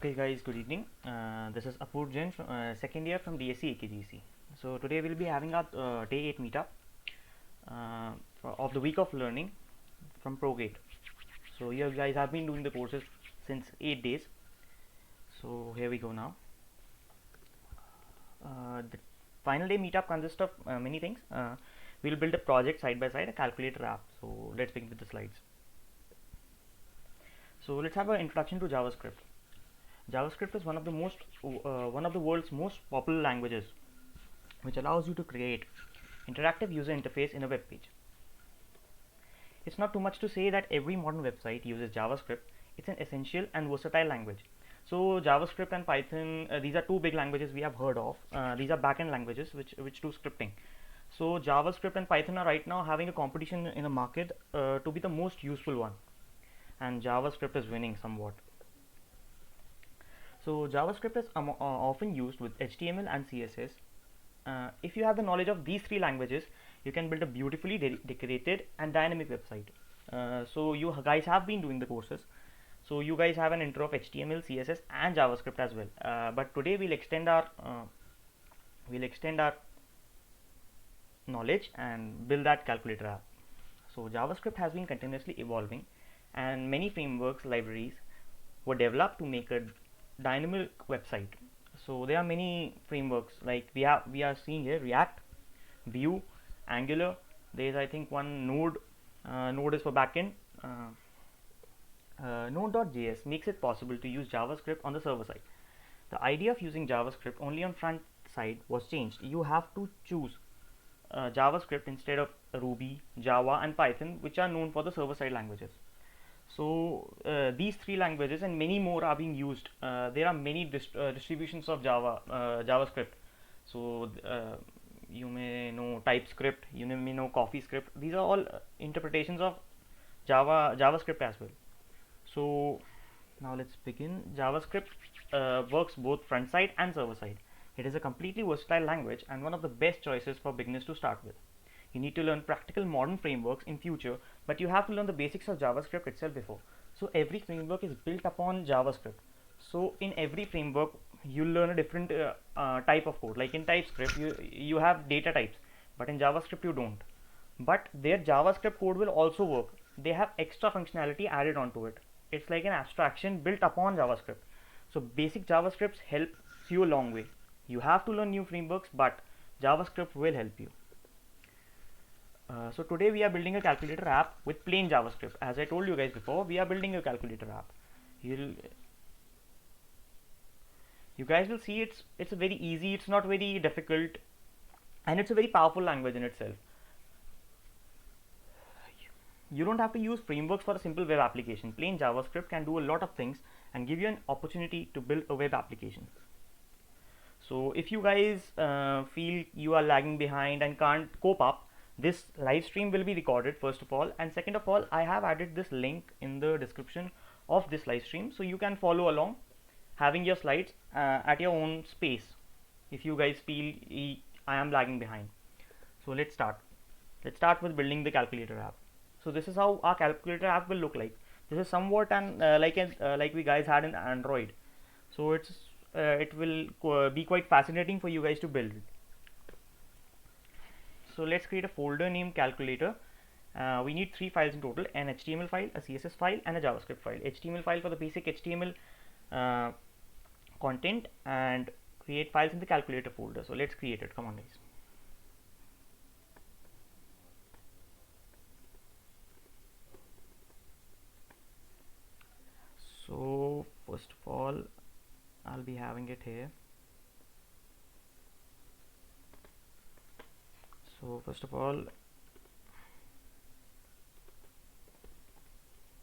Okay guys, good evening. This is Apur Jain from second year from DSC AKGC. So today we'll be having our day 8 meetup of the week of learning from ProGate. So you guys have been doing the courses since 8 days. So here we go now. The final day meetup consists of many things. We'll build a project side by side, a calculator app. So let's begin with the slides. So let's have an introduction to JavaScript. JavaScript is one of the world's most popular languages, which allows you to create interactive user interface in a web page. It's not too much to say that every modern website uses JavaScript. It's an essential and versatile language. So JavaScript and Python, these are two big languages we have heard of. These are backend languages which do scripting. So JavaScript and Python are right now having a competition in the market to be the most useful one, and JavaScript is winning somewhat. So JavaScript is often used with HTML and CSS. If you have the knowledge of these three languages, you can build a beautifully decorated and dynamic website. So you guys have been doing the courses, so you guys have an intro of HTML, CSS, and JavaScript as well. But today we'll extend our knowledge and build that calculator app. So JavaScript has been continuously evolving, and many frameworks, libraries were developed to make a dynamic website. So there are many frameworks like we are seeing here: React, Vue, Angular. There is, I think, one Node. Node is for backend. Node.js makes it possible to use JavaScript on the server side. The idea of using JavaScript only on front side was changed. You have to choose JavaScript instead of Ruby, Java, and Python, which are known for the server side languages. So these three languages and many more are being used. There are many distributions of JavaScript. So you may know TypeScript, you may know CoffeeScript. These are all interpretations of JavaScript as well. So now let's begin. JavaScript works both front side and server side. It is a completely versatile language and one of the best choices for beginners to start with. You need to learn practical modern frameworks in future, but you have to learn the basics of JavaScript itself before. So every framework is built upon JavaScript. So in every framework you learn a different type of code. Like in TypeScript you have data types, but in JavaScript you don't. But their JavaScript code will also work. They have extra functionality added onto it. It's like an abstraction built upon JavaScript. So basic JavaScripts help you a long way. You have to learn new frameworks, but JavaScript will help you. So today we are building a calculator app with plain JavaScript. As I told you guys before, we are building a calculator app. You guys will see it's very easy. It's not very difficult, and it's a very powerful language in itself. You don't have to use frameworks for a simple web application. Plain JavaScript can do a lot of things and give you an opportunity to build a web application. So if you guys feel you are lagging behind and can't cope up, this live stream will be recorded first of all, and second of all, I have added this link in the description of this live stream, so you can follow along having your slides at your own space if you guys feel I am lagging behind. So let's start with building the calculator app. So this is how our calculator app will look like. This is somewhat like we guys had in Android. So it will be quite fascinating for you guys to build it. So let's create a folder named calculator. We need 3 files in total: an HTML file, a CSS file, and a JavaScript file. HTML file for the basic HTML content, and create files in the calculator folder. So let's create it. Come on guys. So first of all, I'll be having it here. So first of all,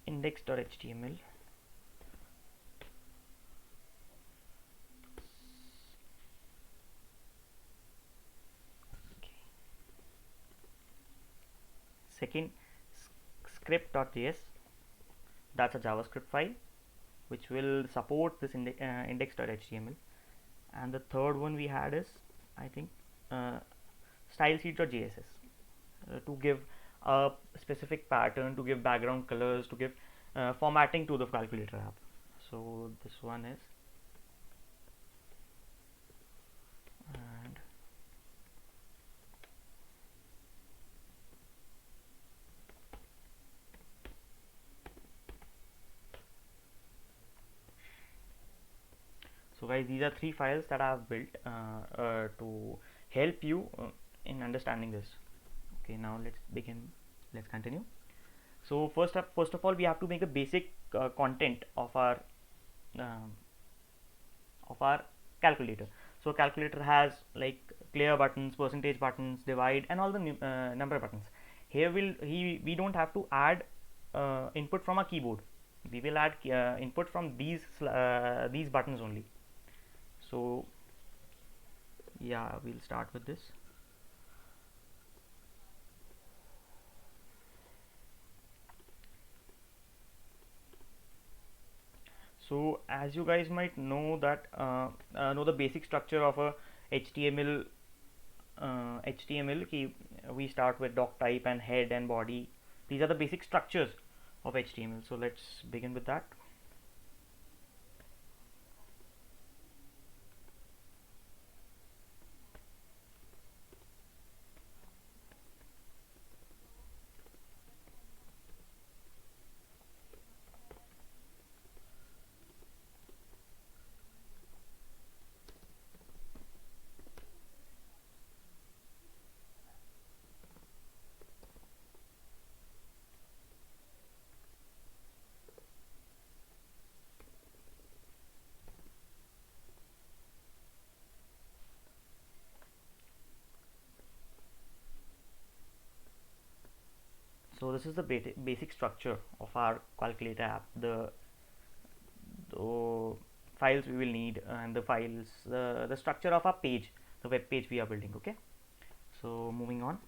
index.html, okay. Second, script.js, that's a JavaScript file which will support this index.html. And the third one we had is, I think, stylesheet.js to give a specific pattern, to give background colors, to give formatting to the calculator app. So this one is guys, these are three files that I have built to help you in understanding this. Okay, now let's begin. Let's continue. So first of all, we have to make a basic content um, of our calculator. So calculator has like clear buttons, percentage buttons, divide, and all the number buttons. Here we don't have to add input from a keyboard. We will add input from these buttons only. So yeah, we'll start with this. So as you guys might know that know the basic structure of a HTML HTML key, we start with doc type and head and body. These are the basic structures of HTML. So let's begin with that. So this is the basic structure of our calculator app. The files we will need and the structure of our page, the web page we are building. Okay. So moving on.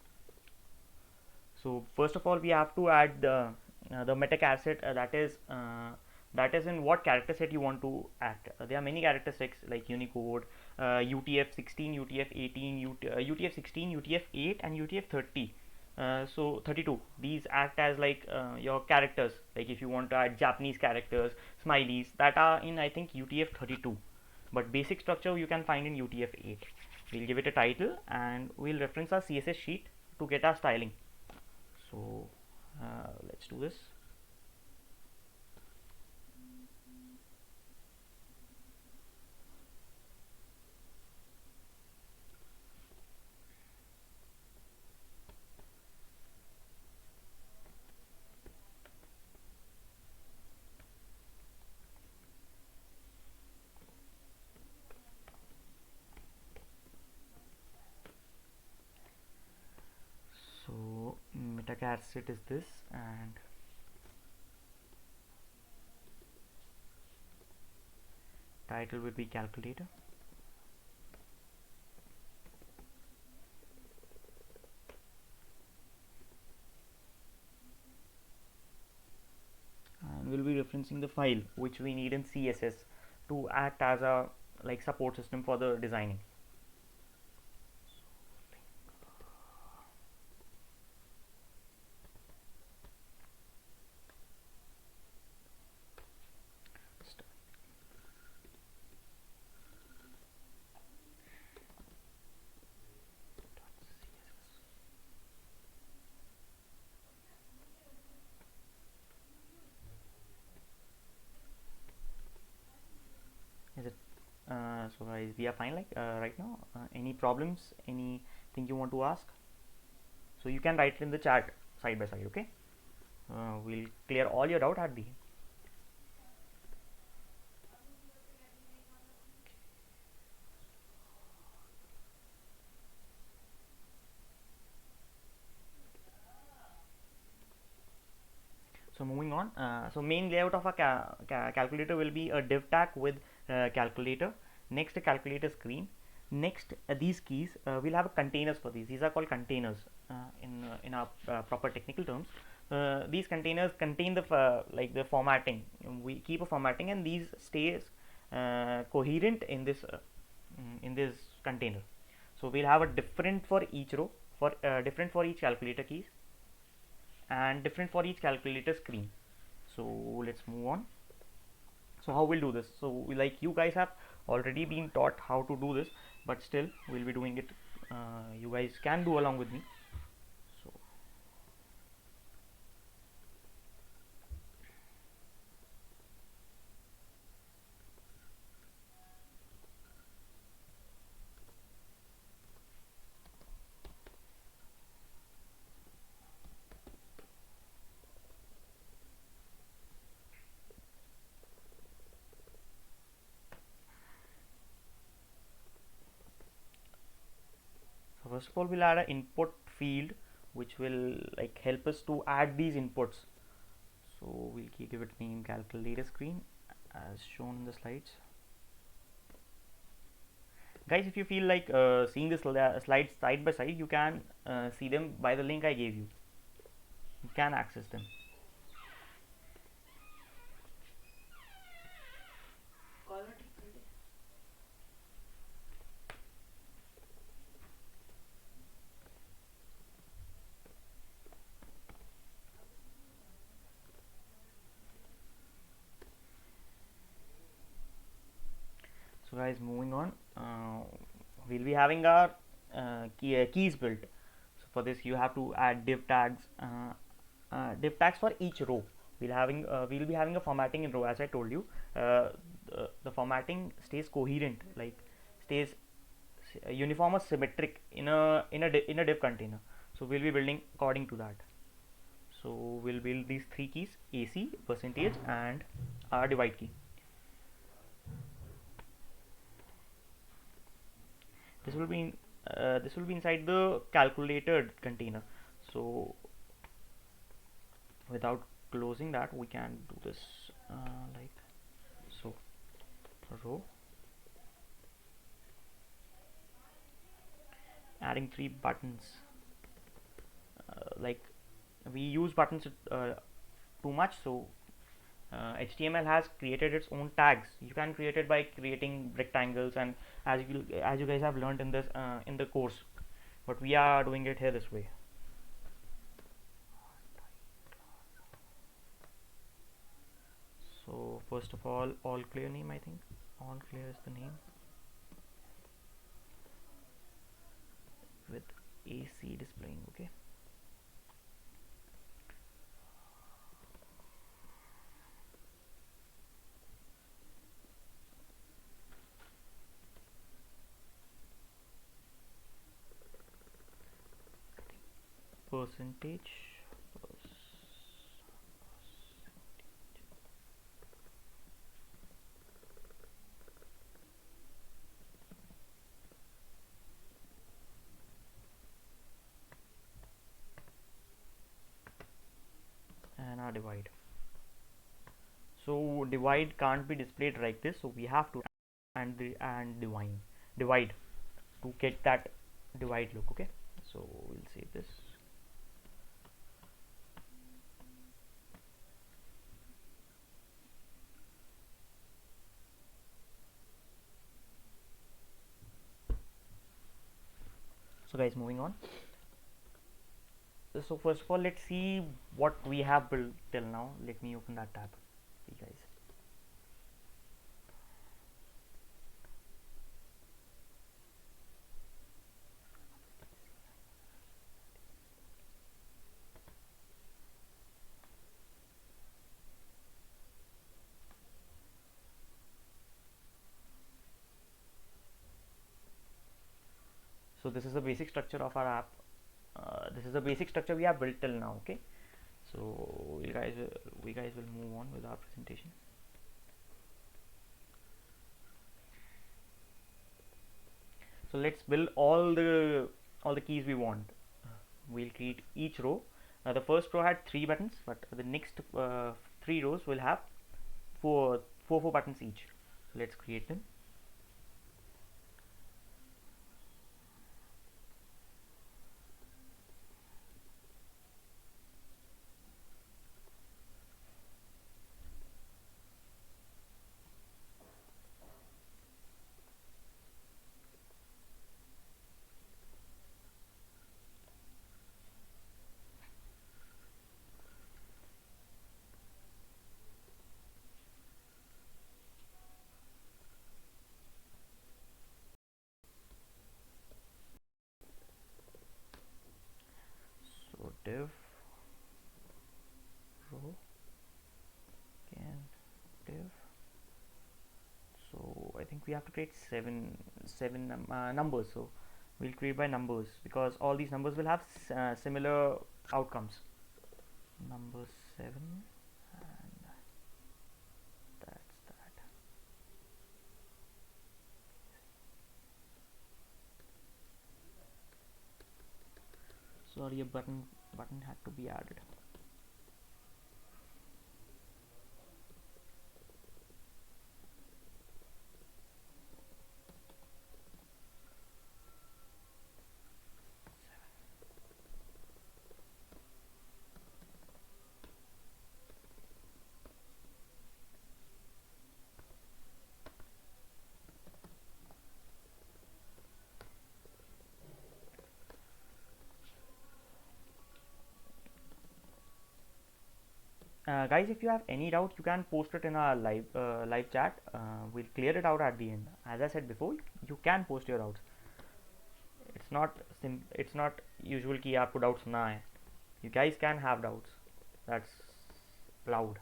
So first of all, we have to add the meta asset that is in what character set you want to act. There are many character sets like Unicode, UTF-16, UTF-18, UTF-16, UTF-8, and UTF-30. So 32. These act as like your characters. Like if you want to add Japanese characters, smileys that are in I think UTF-32. But basic structure you can find in UTF-8. We'll give it a title and we'll reference our CSS sheet to get our styling. So let's do this. So meta set is this, and title will be calculator. And we'll be referencing the file which we need in CSS to act as a like support system for the designing. Is it so guys, we are fine like right now? Any problems, anything you want to ask? So you can write it in the chat side by side. Okay, we'll clear all your doubt at the end. So moving on, so main layout of a calculator will be a div tag with calculator, next a calculator screen, next these keys we'll have containers for these are called containers in our proper technical terms. These containers contain the like the formatting. We keep a formatting and these stays coherent in this container. So we'll have a different for each row, for different for each calculator keys, and different for each calculator screen. So let's move on. So how we'll do this? So like you guys have already been taught how to do this, but still we'll be doing it. You guys can do along with me. So first of all, we'll add an input field which will like help us to add these inputs. So we'll give it name calculator screen as shown in the slides. Guys, if you feel like seeing the slides side by side, you can see them by the link I gave you. You can access them. So guys, moving on, we'll be having our keys built. So for this, you have to add div tags for each row. We'll be having a formatting in row, as I told you. The formatting stays coherent, like stays uniform or symmetric in a div container. So we'll be building according to that. So we'll build these three keys: AC, percentage, and our divide key. This will be inside the calculated container. So without closing that, we can do this like so. Row, adding three buttons. Like we use buttons too much, so HTML has created its own tags. You can create it by creating rectangles, and as you guys have learned in this in the course, but we are doing it here this way. So first of all clear name. I think all clear is the name with AC displaying. Okay. Percentage. And our divide. So divide can't be displayed like this, so we have to divide to get that divide look. Okay, so we'll save this. So guys, moving on. So first of all, let's see what we have built till now. Let me open that tab, see guys. So this is the basic structure of our app. This is the basic structure we have built till now. Okay, so we guys will move on with our presentation. So let's build all the keys we want. We'll create each row. The first row had 3 buttons, but the next 3 rows will have four buttons each. So let's create them. So div row and div. So I think we have to create seven numbers. So we'll create by numbers because all these numbers will have similar outcomes. Number 7, and that's that. sorry, a button had to be added. Guys, if you have any doubt, you can post it in our live chat. We'll clear it out at the end. As I said before, you can post your doubts. It's not usual कि आपको doubts ना आए. You guys can have doubts. That's allowed.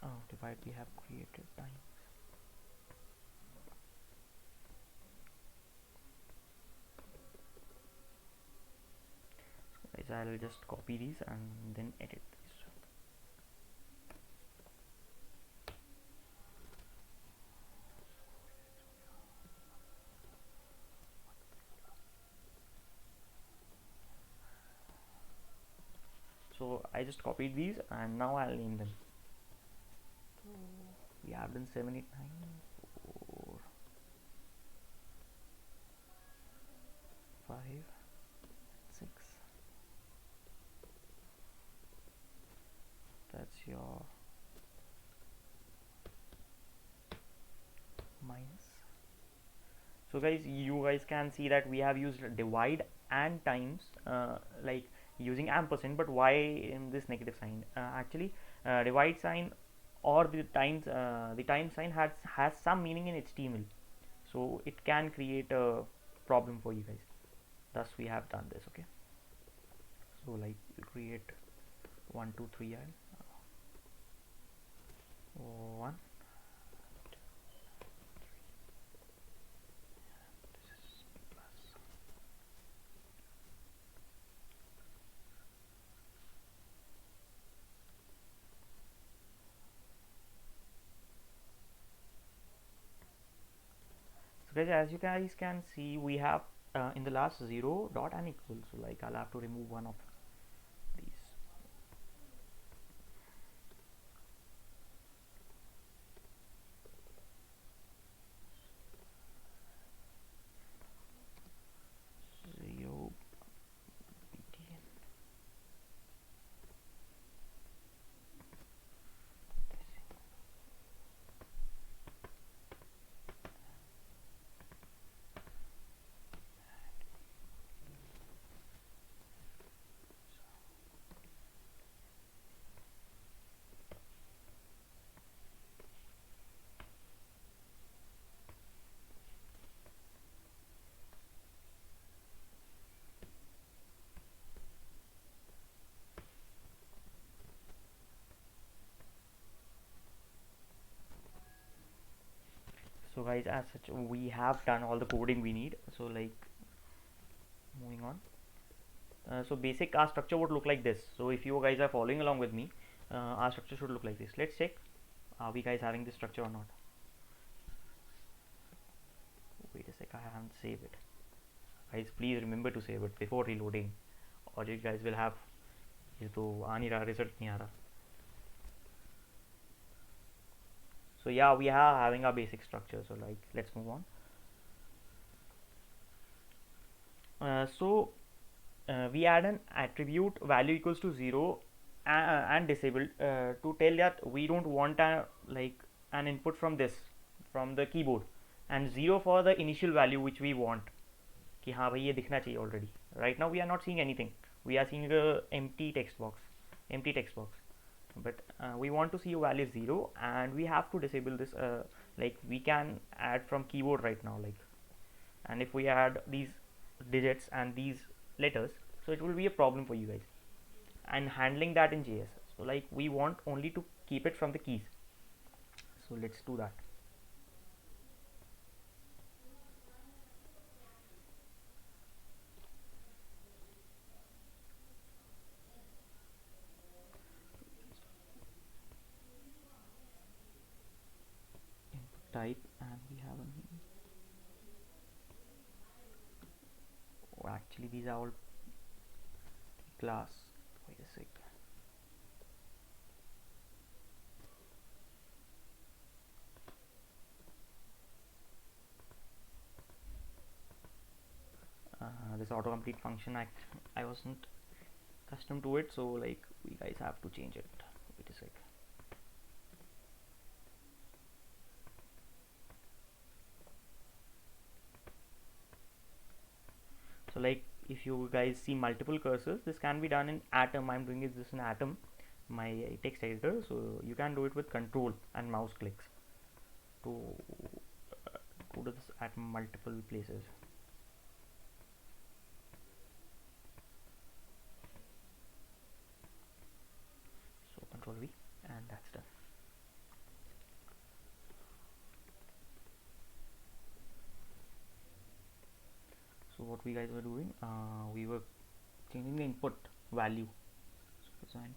Oh, divide we have created time. Guys, I'll just copy these and then edit these. So I just copied these and now I'll name them. So we have done 7, 8, 9, 4, 5, 6. That's your minus. So guys, you guys can see that we have used divide and times, like using ampersand, but why in this negative sign? Actually, divide sign or the time sign has some meaning in HTML, so it can create a problem for you guys. Thus we have done this. Okay, so like you create 1 2 3 and 1. So guys, as you guys can see, we have in the last 0 dot and equal. So like I'll have to remove one of these. Zero btn. So guys, as such we have done all the coding we need. So like moving on, so basic our structure would look like this. So if you guys are following along with me, our structure should look like this. Let's check, are we guys having this structure or not? Wait a sec, I haven't saved it. Guys, please remember to save it before reloading, or you guys will have ये तो आ नहीं रहा, result नहीं आ रहा. So yeah, we are having our basic structure. So like let's move on. So we add an attribute value equals to 0 and disabled to tell that we don't want like an input from the keyboard, and 0 for the initial value which we want कि हाँ भाई ये दिखना चाहिए already. Right now we are not seeing anything. We are seeing a empty text box. But we want to see a value 0, and we have to disable this. Like we can add from keyboard right now, like, and if we add these digits and these letters, so it will be a problem for you guys and handling that in JS. So like we want only to keep it from the keys. So let's do that. Input type, and we have a oh, actually these are all class. Wait a sec. This autocomplete function I wasn't accustomed to it, so like we guys have to change it. Wait a sec. So like if you guys see multiple cursors, this can be done in Atom. I'm doing this in Atom, my text editor, so you can do it with control and mouse clicks to go to this at multiple places. So control V, and that's done. So what we guys were doing, we were changing the input value. So input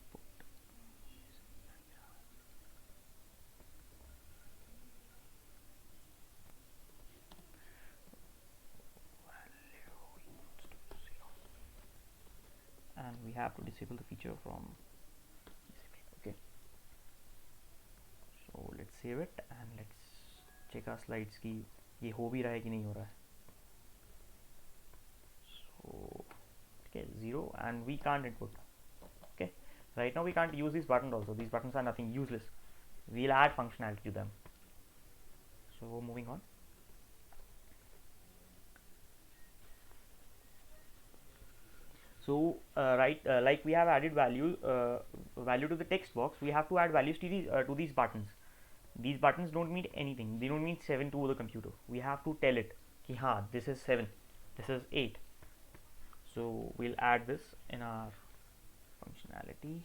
and we have to disable the feature from disable. Okay, so let's save it and let's check our slides की ये हो भी रहा है कि नहीं हो रहा है. So okay, 0, and we can't input. Okay, right now we can't use these buttons also. These buttons are nothing, useless. We'll add functionality to them. So moving on. So like we have added value to the text box, we have to add values to these buttons. These buttons don't mean anything. They don't mean 7 to the computer. We have to tell it ki ha, this is 7, this is 8. So we'll add this in our functionality.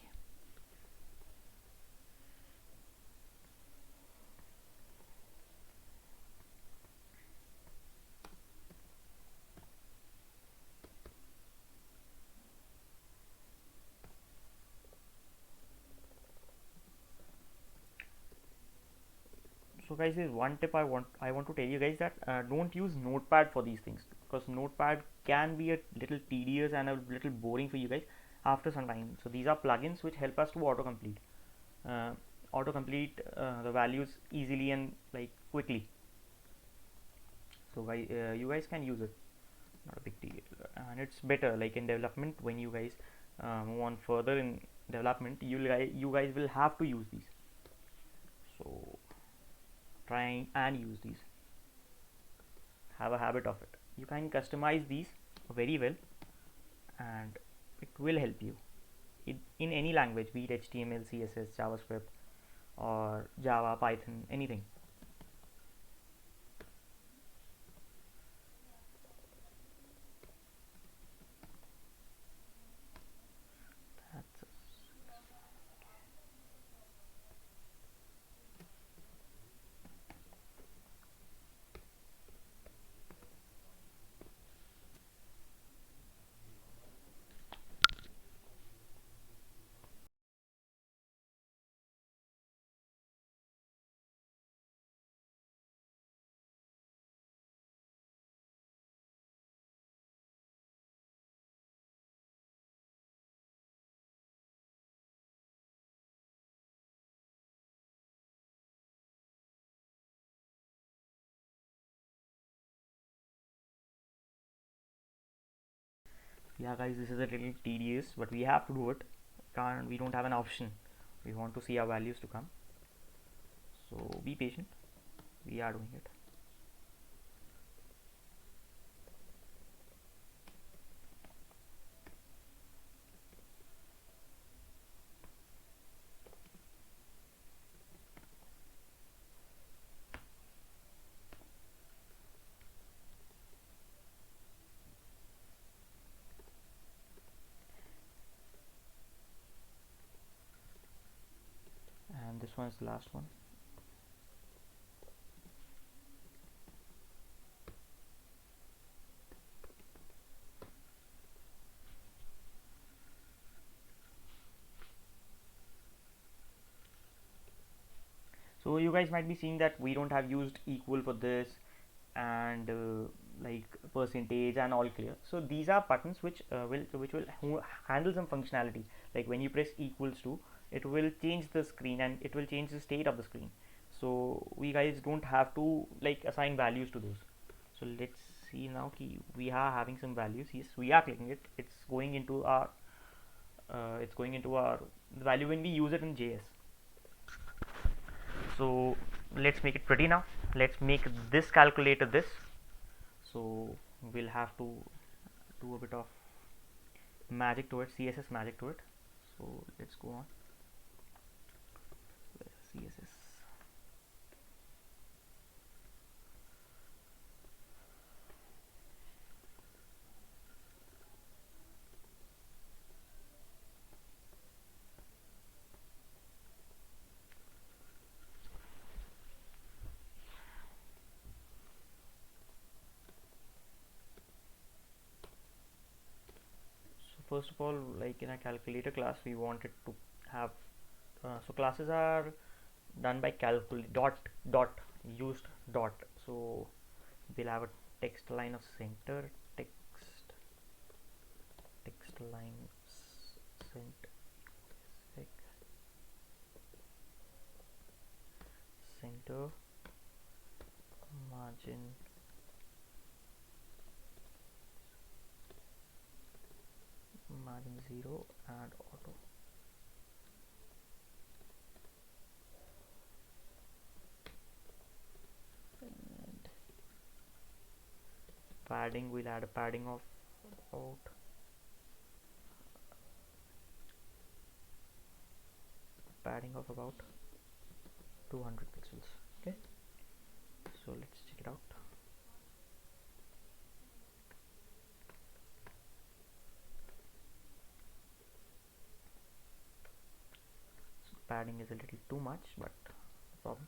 So guys, is one tip I want to tell you guys that don't use Notepad for these things, because Notepad can be a little tedious and a little boring for you guys after some time. So these are plugins which help us to uh, the values easily and like quickly. So guys, you guys can use it, not a big deal, and it's better like in development. When you guys move on further in development, you guys will have to use these. So try and use these, have a habit of it. You can customize these very well, and it will help you in any language, be it HTML, CSS, JavaScript, or Java, Python, anything. That's yeah guys, this is a little tedious, but we have to do it. We don't have an option. We want to see our values to come, so be patient. We are doing it. And this this one is the last one. So you guys might be seeing that we don't have used equal for this, and like percentage and all clear. So these are buttons which will handle some functionality. Like when you press equals to, it will change the screen and it will change the state of the screen. So we guys don't have to like assign values to those. So let's see now ki we are having some values. Yes, we are clicking it. It's going into our value when we use it in JS. So let's make it pretty now. Let's make this calculator this. So we'll have to do a bit of magic to it, CSS magic to it. So let's go on. CSS. So first of all, like in a calculator class, we wanted to have so classes are done by calculate dot used dot. So we'll have a text line of center, text line center margin margin 0 and auto. And padding, we'll add a padding of about 200 pixels. Okay, so let's check it out. So padding is a little too much, but no problem.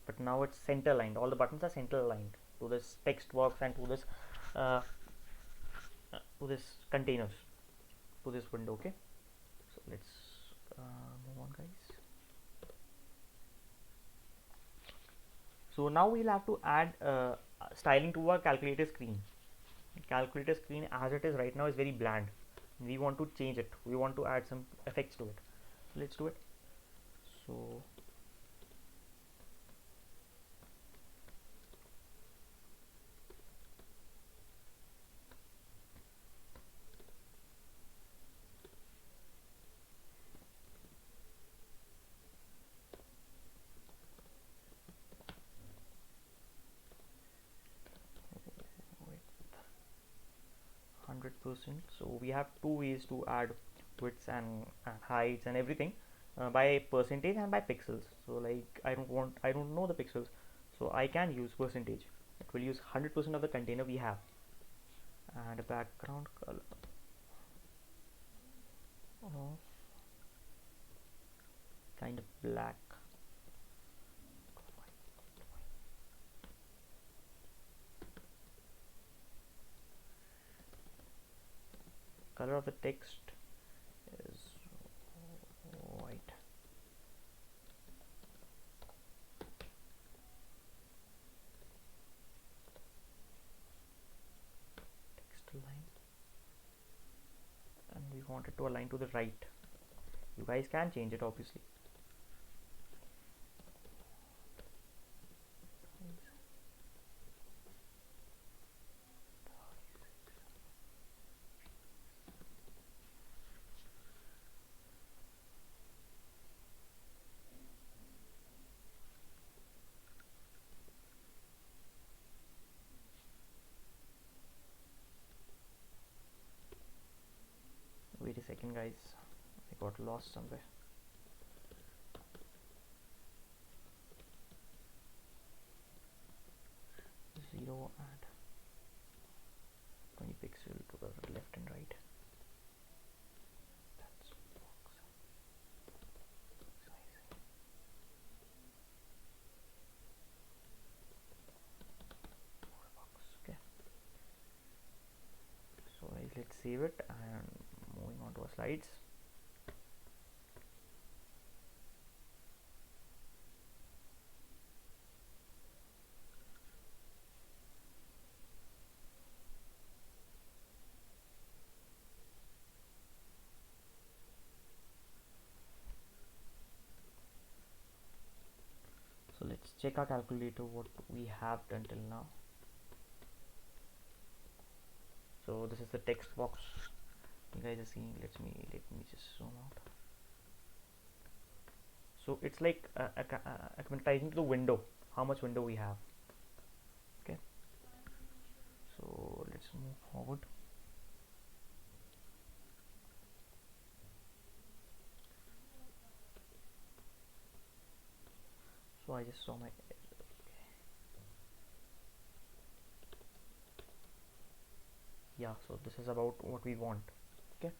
But now it's center aligned. All the buttons are center aligned to this text box and to this containers, to this window. Okay, so let's move on, guys. So now we'll have to add styling to our calculator screen. Calculator screen as it is right now is very bland. We want to change it. We want to add some effects to it. Let's do it. So with 100%. So we have two ways to add widths and heights and everything, by percentage and by pixels. So like I don't know the pixels, so I can use percentage. It will use 100% of the container we have, and a background color of kind of black. Color of the text is white. Text line, and we want it to align to the right. You guys can change it obviously. Wait a second, guys, I got lost somewhere. Zero and 20 pixel to the left and right. That's let's save it and moving on to our slides. So let's check our calculator, what we have done till now. So this is the text box you guys are seeing. Let me just zoom out. So it's like acclimatizing to the window, how much window we have. Okay, so let's move forward. So I just saw my, yeah, so this is about what we want. Okay,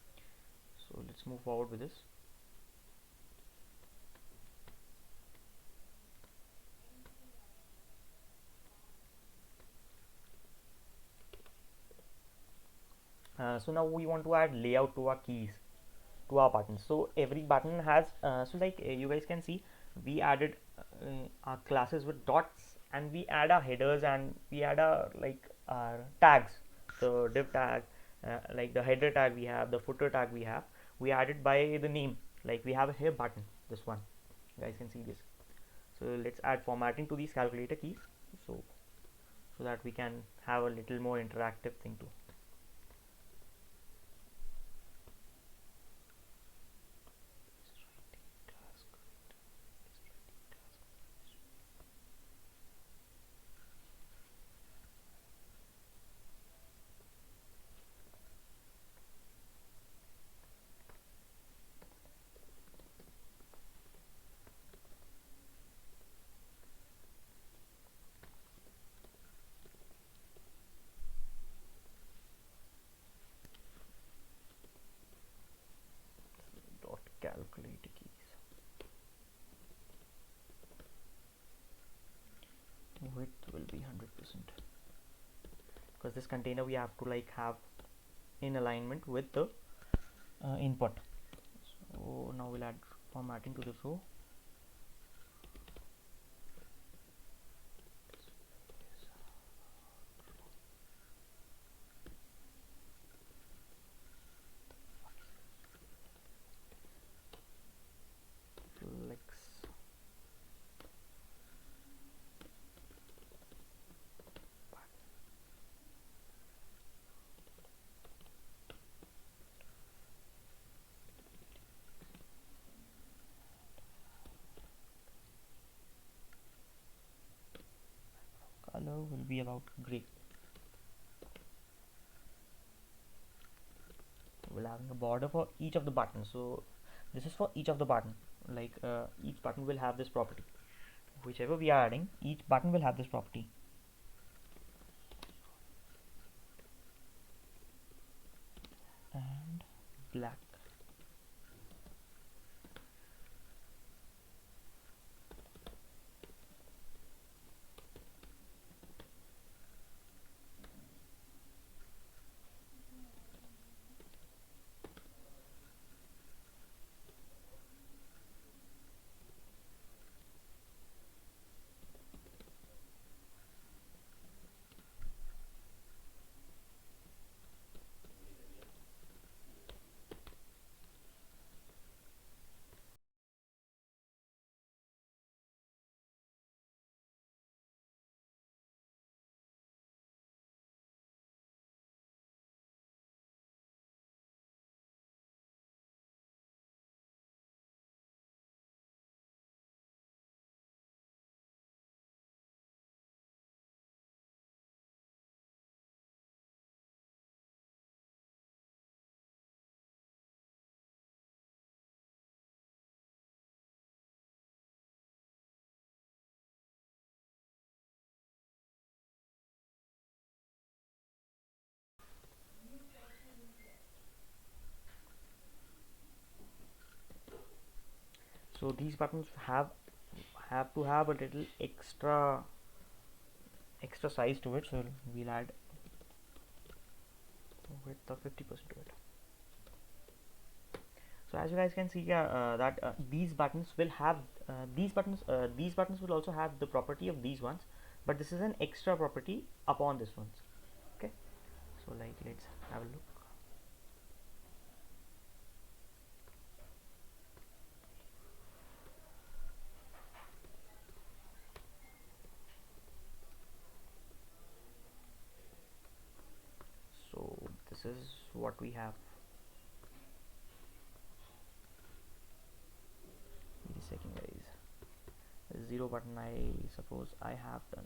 so let's move forward with this. So now we want to add layout to our keys, to our buttons. So every button has you guys can see, we added our classes with dots, and we add our headers, and we add our our tags. So div tag, like the header tag we have, the footer tag we added by the name. Like we have a here button, this one, you guys can see this. So let's add formatting to these calculator keys, so that we can have a little more interactive thing too. Dot calculator keys, width will be 100%, because this container we have to like have in alignment with the input. So now we'll add formatting to this row. Flex. Color will be about gray. We'll have a border for each of the buttons. So this is for each of the button. Like each button will have this property. Whichever we are adding, each button will have this property. And black. So these buttons have to have a little extra size to it. So we'll add width of 50% to it. So as you guys can see, that these buttons will have these buttons will also have the property of these ones, but this is an extra property upon this ones. Okay, so like let's have a look. So this is what we have. Wait a second, guys. Zero button, I suppose I have done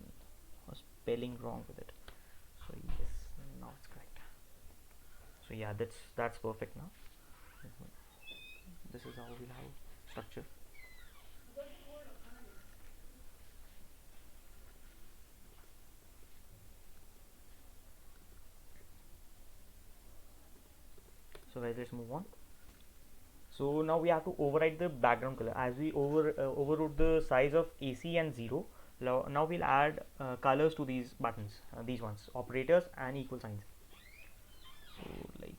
a spelling wrong with it. So yes, now it's correct. So yeah, that's perfect now. This is how we'll have structure. So guys, let's move on. So now we have to override the background color. As we overrode the size of AC and 0, now we'll add colors to these buttons, these ones, operators and equal signs. So like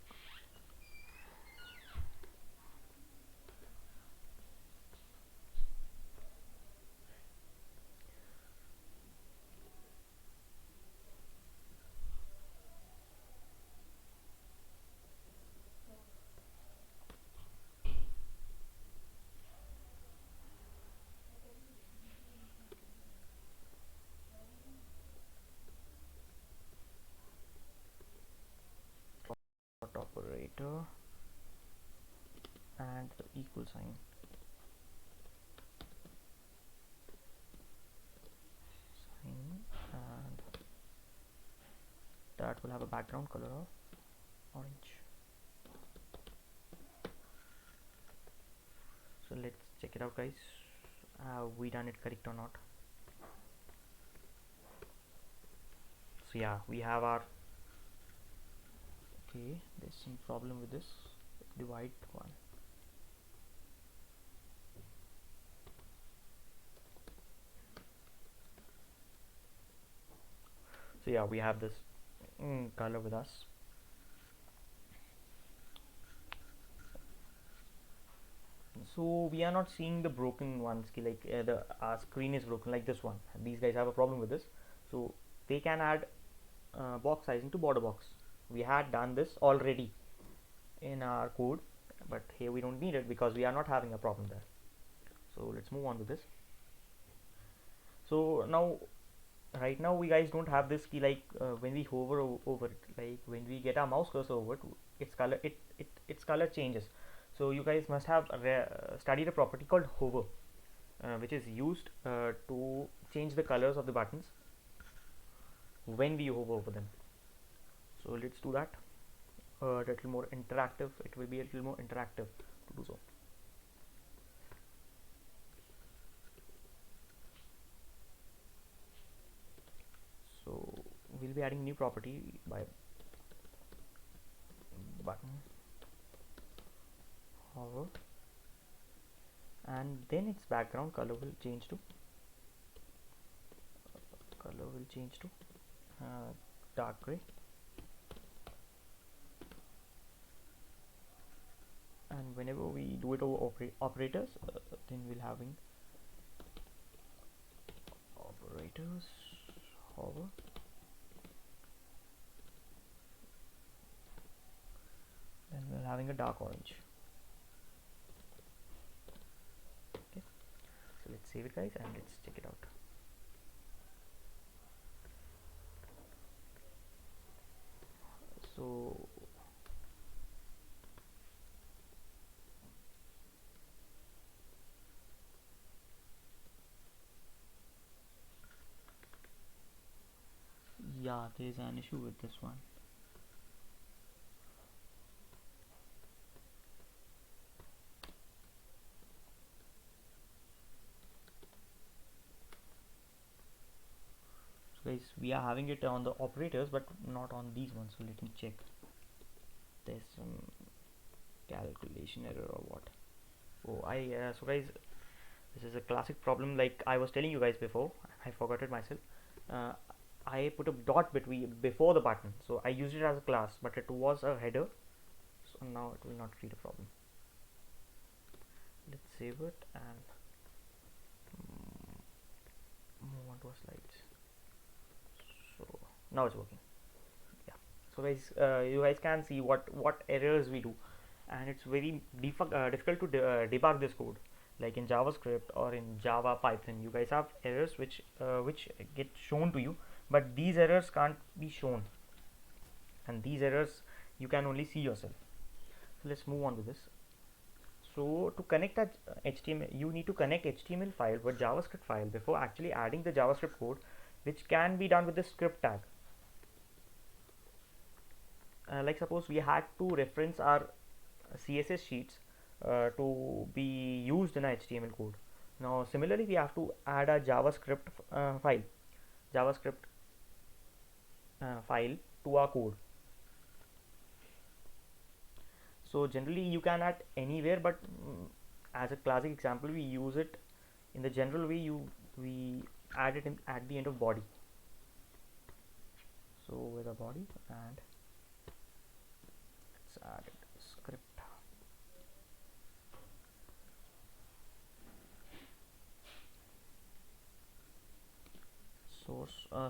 operator and the equal sign. And that will have a background color of orange. So let's check it out, guys. Have we done it correct or not? So yeah, we have our, okay, there's some problem with this divide one. So yeah, we have this color with us. So we are not seeing the broken ones, like the our screen is broken like this one. These guys have a problem with this, so they can add box sizing to border box. We had done this already in our code, but here we don't need it because we are not having a problem there. So let's move on with this. So now right now we guys don't have this key, like when we hover over it, like when we get our mouse cursor over it, its color its color changes. So you guys must have studied a property called hover, which is used to change the colors of the buttons when we hover over them. So let's do that. A little more interactive, it will be a little more interactive to do so. So we'll be adding new property by button hover, and then its background color will change to dark gray, and whenever we do it over operators, then we'll having operators hover, then we're having a dark orange. Okay, so let's save it, guys, and let's check it out. So yeah, there's an issue with this one. So guys, we are having it on the operators but not on these ones, so let me check. There's some calculation error or what. Oh, so guys, this is a classic problem, like I was telling you guys before. I forgot it myself. I put a dot between before the button, so I used it as a class, but it was a header, so now it will not create a problem. Let's save it and move on to our slides. So now it's working. Yeah. So guys, you guys can see what errors we do, and it's very difficult to debug this code. Like in JavaScript or in Java, Python, you guys have errors which get shown to you, but these errors can't be shown, and these errors you can only see yourself. So let's move on with this. So to connect that HTML, you need to connect HTML file with JavaScript file before actually adding the JavaScript code, which can be done with the script tag. Like suppose we had to reference our CSS sheets to be used in a HTML code. Now similarly, we have to add a JavaScript file to our code. So generally you can add anywhere, but as a classic example, we use it in the general way. We add it in at the end of body. So with a body, and let's add it script.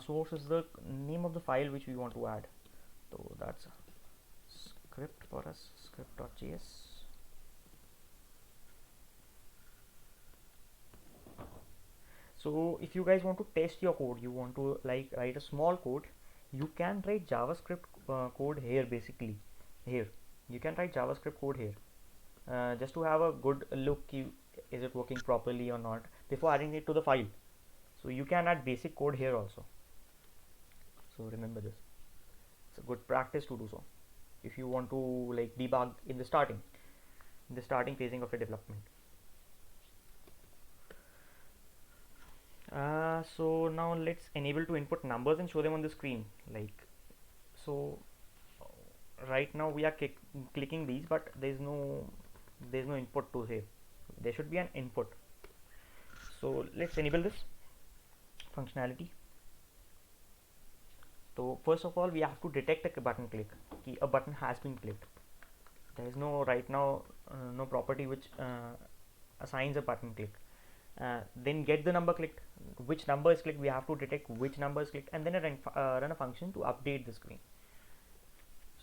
Source is the name of the file which we want to add. So that's script for us, script.js. So if you guys want to test your code, you want to like write a small code, you can write JavaScript code here. Basically here you can write JavaScript code here, just to have a good look, is it working properly or not, before adding it to the file. So you can add basic code here also. So remember this, it's a good practice to do so if you want to like debug in the starting phasing of a development. So now let's enable to input numbers and show them on the screen. Like so right now we are clicking these, but there's no input to here. There should be an input. So let's enable this functionality. So first of all, we have to detect a button click. A button has been clicked. There is no right now no property which assigns a button click. Then get the number clicked. Which number is clicked? We have to detect which number is clicked, and then run a function to update the screen.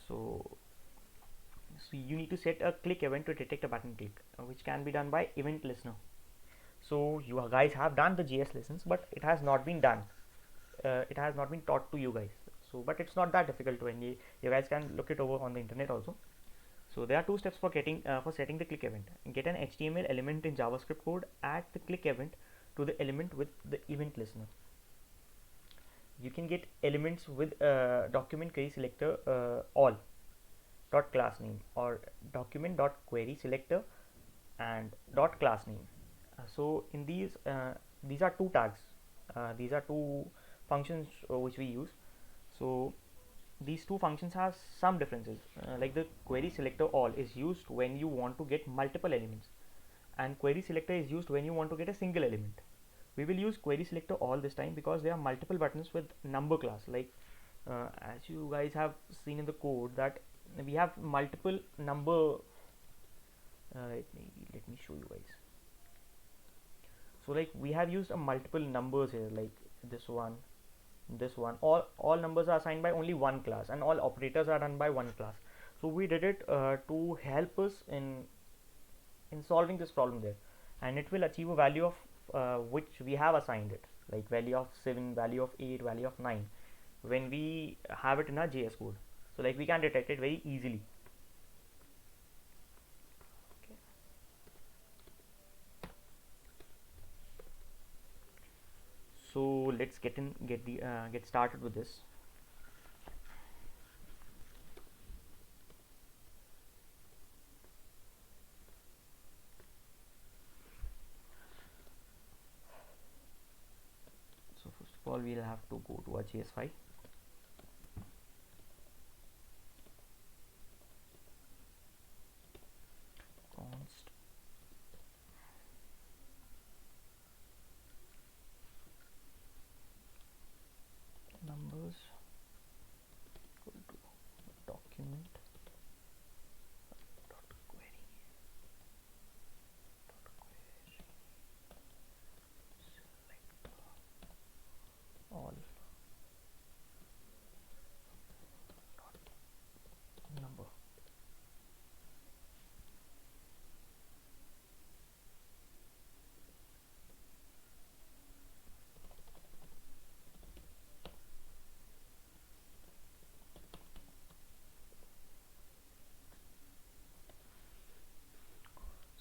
So you need to set a click event to detect a button click, which can be done by event listener. So you guys have done the JS lessons, but it has not been done. It has not been taught to you guys. So, but it's not that difficult when you guys can look it over on the internet also. So there are two steps for setting the click event. Get an HTML element in JavaScript code, add the click event to the element with the event listener. You can get elements with document query selector all dot class name, or document dot query selector and dot class name. So in these are two tags. These are two functions which we use. So these two functions have some differences. Like the query selector all is used when you want to get multiple elements, and query selector is used when you want to get a single element. We will use query selector all this time because there are multiple buttons with number class. Like as you guys have seen in the code that we have multiple number. Let me show you guys. So like we have used a multiple numbers here, like this one, all numbers are assigned by only one class, and all operators are done by one class. So we did it to help us in solving this problem there, and it will achieve a value of which we have assigned it, like value of 7, value of 8, value of 9, when we have it in our JS code. So like we can detect it very easily. Okay. So let's get started with this. So first of all, we'll have to go to our JS file. Const number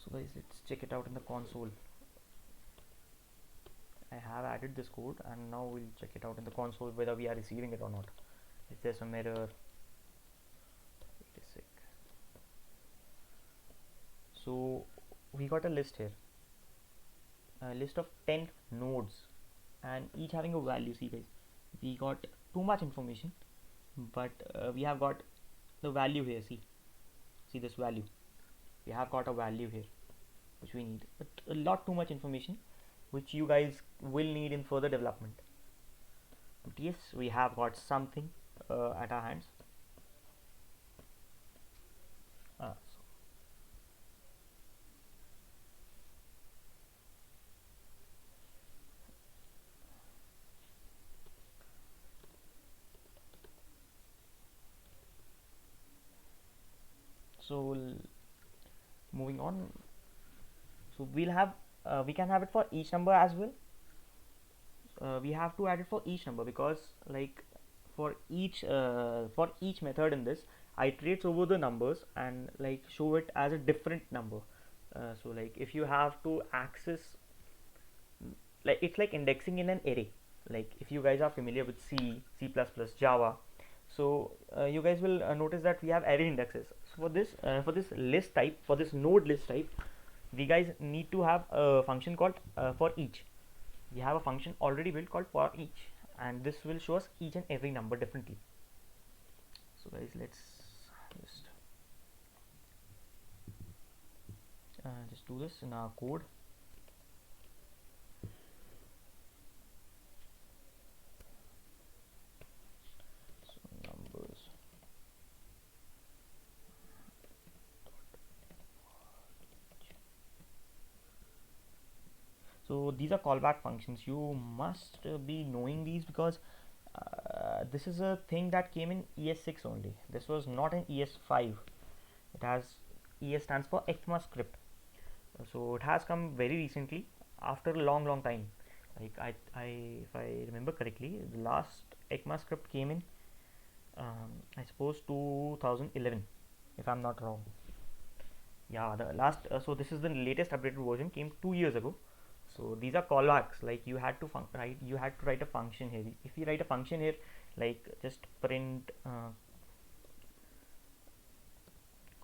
So guys, let's check it out in the console. I have added this code, and now we'll check it out in the console whether we are receiving it or not. Is there some error? Wait a sec. So we got a list here, a list of 10 nodes, and each having a value. See guys, we got too much information, but we have got the value here. See this value. We have got a value here which we need, but a lot too much information which you guys will need in further development. But yes, we have got something at our hands. So moving on, so we'll have we can have it for each number as well. We have to add it for each number because like for each method in this, I iterates over the numbers and like show it as a different number. So like if you have to access, like it's like indexing in an array. Like if you guys are familiar with C++, Java, so you guys will notice that we have array indexes. So for this list type, for this node list type, we guys need to have a function called for each. We have a function already built called for each, and this will show us each and every number differently. So guys, let's just do this in our code. So numbers. So these are callback functions. You must be knowing these because this is a thing that came in ES6 only. This was not in ES5. It has ES stands for ECMAScript. So it has come very recently after a long time. Like if I remember correctly, the last ECMAScript came in I suppose 2011, if I'm not wrong. Yeah, the last so this is the latest updated version, came 2 years ago. So these are callbacks. Like you had to write a function here. If you write a function here, like just print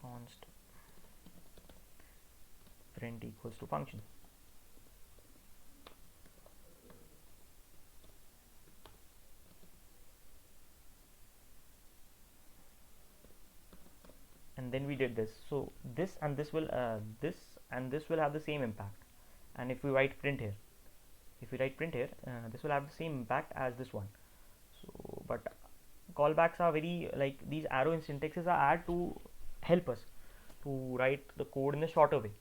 const print equals to function. And then we did this. So this and this will have the same impact. And if we write print here, this will have the same impact as this one. So but callbacks are very, like, these arrow syntaxes are added to help us to write the code in a shorter way.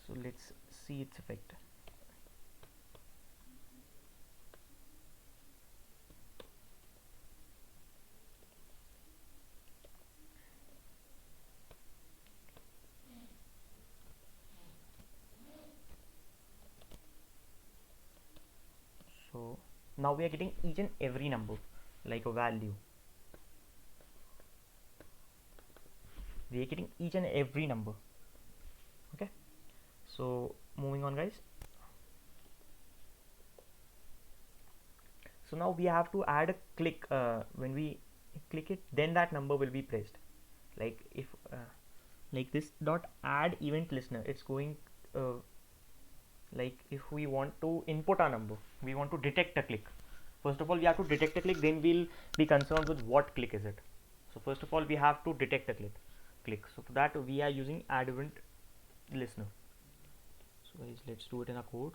So let's see its effect. So now we are getting each and every number like a value. We are getting each and every number. Okay, so moving on guys. So now we have to add a click. When we click it, then that number will be pressed. Like if like this dot add event listener, it's going like if we want to input a number, we want to detect a click. First of all, we have to detect a click, then we'll be concerned with what click is it. So first of all, we have to detect a click. So for that, we are using add event listener. So guys, let's do it in a code.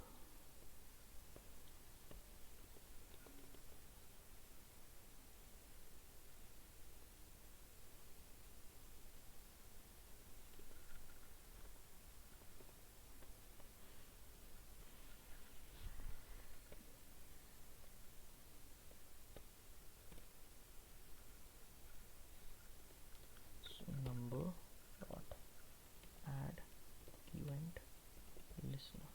Number dot add event listener.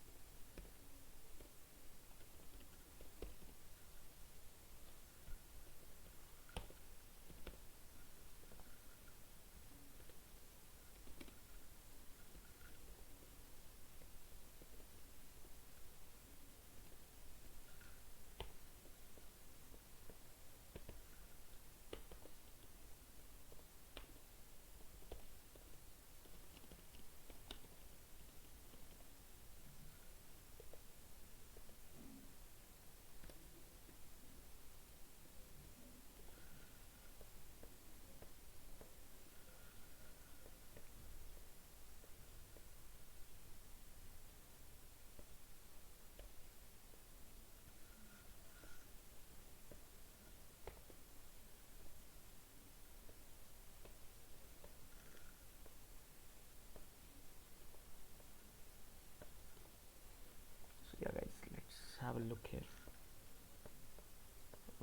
have a look here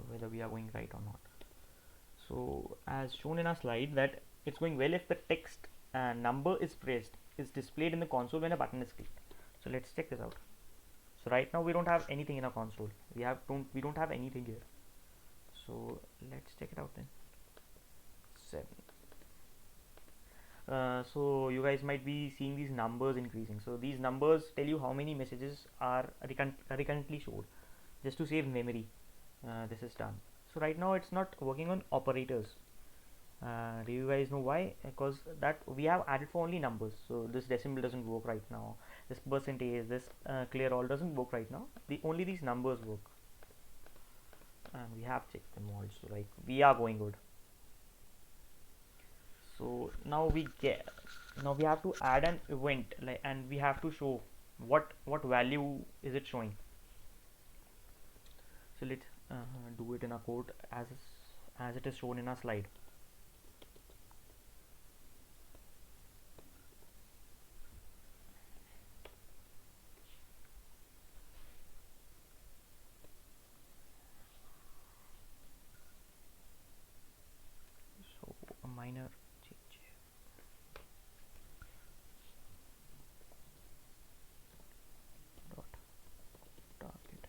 whether we are going right or not. So as shown in our slide that it's going well if the text number is pressed is displayed in the console when a button is clicked. So let's check this out. So right now we don't have anything in our console. We don't have anything here. So let's check it out then. 7. So you guys might be seeing these numbers increasing. So these numbers tell you how many messages are recurrently showed. Just to save memory, this is done. So right now it's not working on operators. Do you guys know why? Because that we have added for only numbers. So this decimal doesn't work right now. This percentage, this clear all doesn't work right now. Only these numbers work, and we have checked them all. So like we are going good. So now we have to add an event, like, and we have to show what value is it showing. So let's do it in our code as it is shown in our slide. So a minor change. Dot target.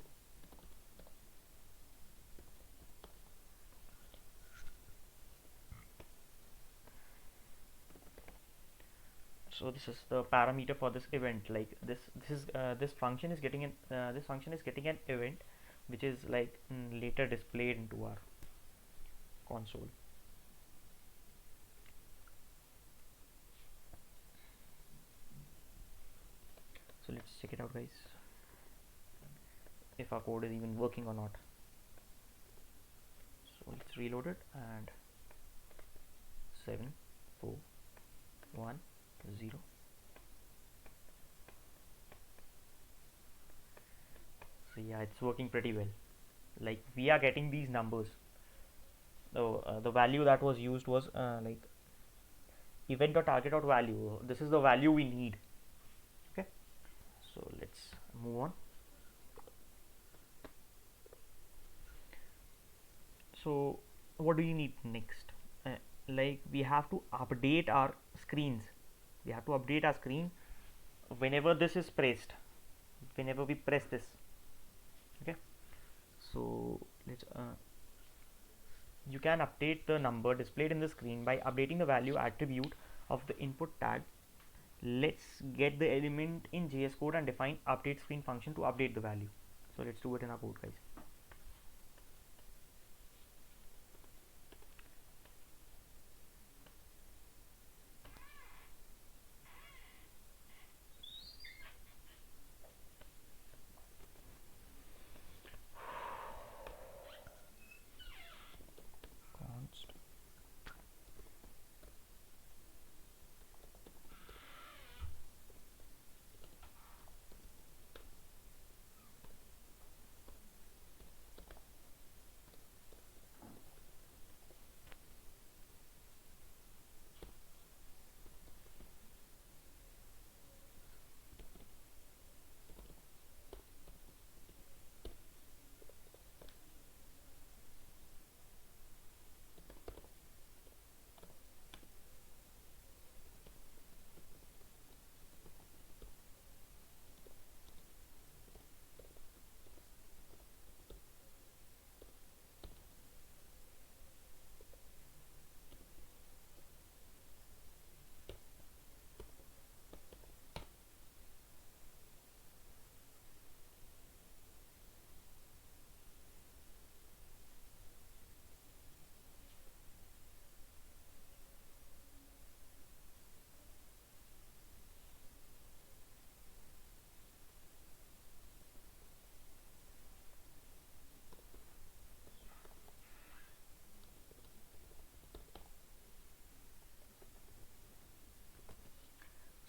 So this is the parameter for this event. Like this function is getting an event which is like later displayed into our console. So let's check it out, guys, if our code is even working or not. So let's reload it, and 7 4 1 0. So yeah, it's working pretty well. Like we are getting these numbers. So the value that was used was like event or target or value. This is the value we need. Okay, so let's move on. So what do you need next? Like we have to update our screens. We have to update our screen whenever this is pressed, whenever we press this. Okay, so let's you can update the number displayed in the screen by updating the value attribute of the input tag. Let's get the element in JS code and define update screen function to update the value. So let's do it in our code, guys. Const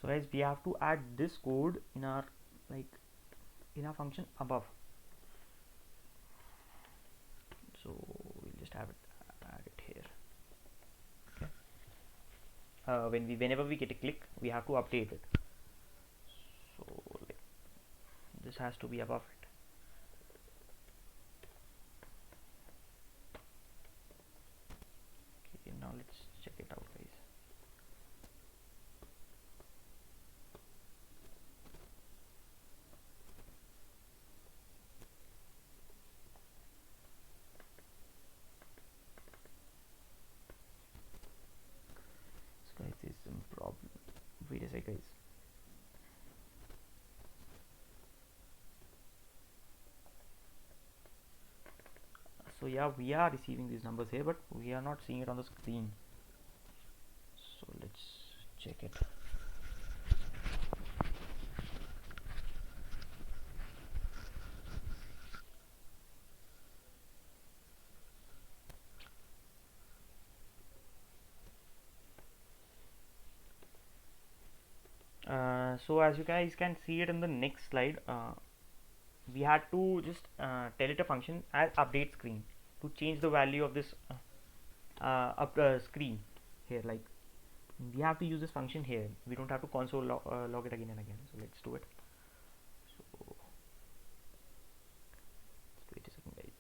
So guys, we have to add this code in our function above. So we'll just have it add it here. Okay. Whenever we get a click, we have to update it. So like, this has to be above it. yeah, we are receiving these numbers here, but we are not seeing it on the screen. So let's check it. So as you guys can see it in the next slide, we had to just tell it a function as update screen to change the value of this screen here. Like, we have to use this function here. We don't have to console log it again and again. So let's do it. So just wait a second, guys.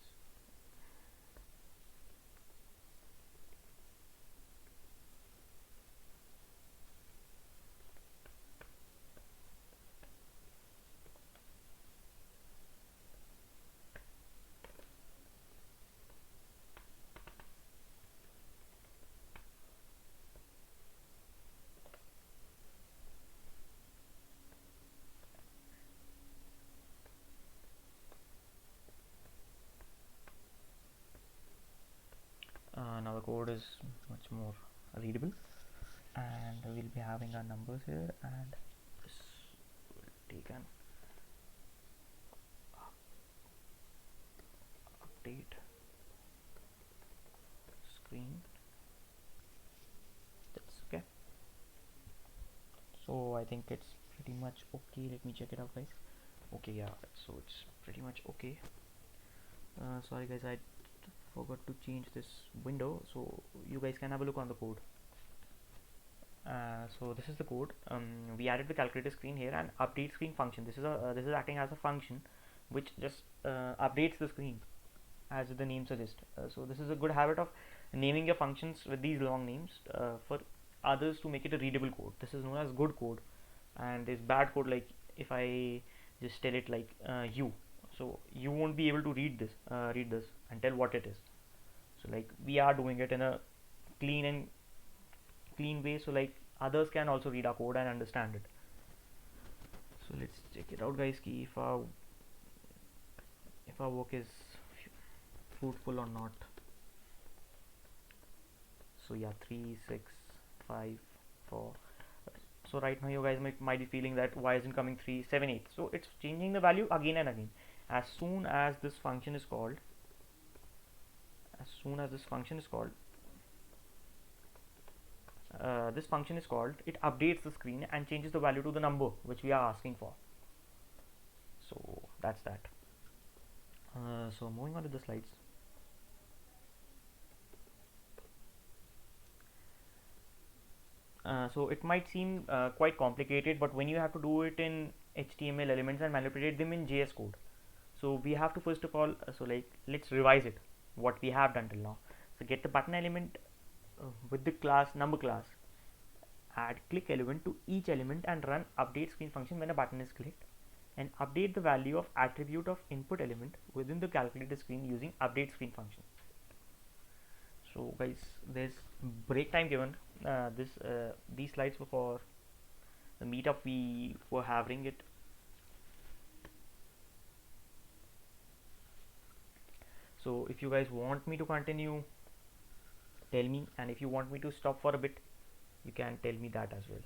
Now the code is much more readable, and we'll be having our numbers here, and this will take an update screen. That's okay. So I think it's pretty much okay. Let me check it out, guys. Okay, yeah, so it's pretty much okay. Sorry guys, I forgot to change this window, so you guys can have a look on the code. So this is the code. We added the calculator screen here and update screen function. This is acting as a function which just updates the screen as the name suggests. So this is a good habit of naming your functions with these long names for others to make it a readable code. This is known as good code, and there's bad code, like if I just tell it like you, so you won't be able to read this and tell what it is. So like we are doing it in a clean and clean way, so like others can also read our code and understand it. So let's check it out, guys, ki if our work is fruitful or not. So yeah, 3 6 5 4. So right now you guys might be feeling that why isn't coming 3 7 8. So it's changing the value again and again. As soon as this function is called, it updates the screen and changes the value to the number which we are asking for. So that's that. So moving on to the slides. So it might seem quite complicated, but when you have to do it in HTML elements and manipulate them in JS code, so we have to first of all, so like let's revise it what we have done till now. So get the button element with the class number class, add click element to each element and run update screen function when a button is clicked, and update the value of attribute of input element within the calculator screen using update screen function. So guys, there's break time given. These slides were for the meetup we were having it. So if you guys want me to continue, tell me, and if you want me to stop for a bit, you can tell me that as well.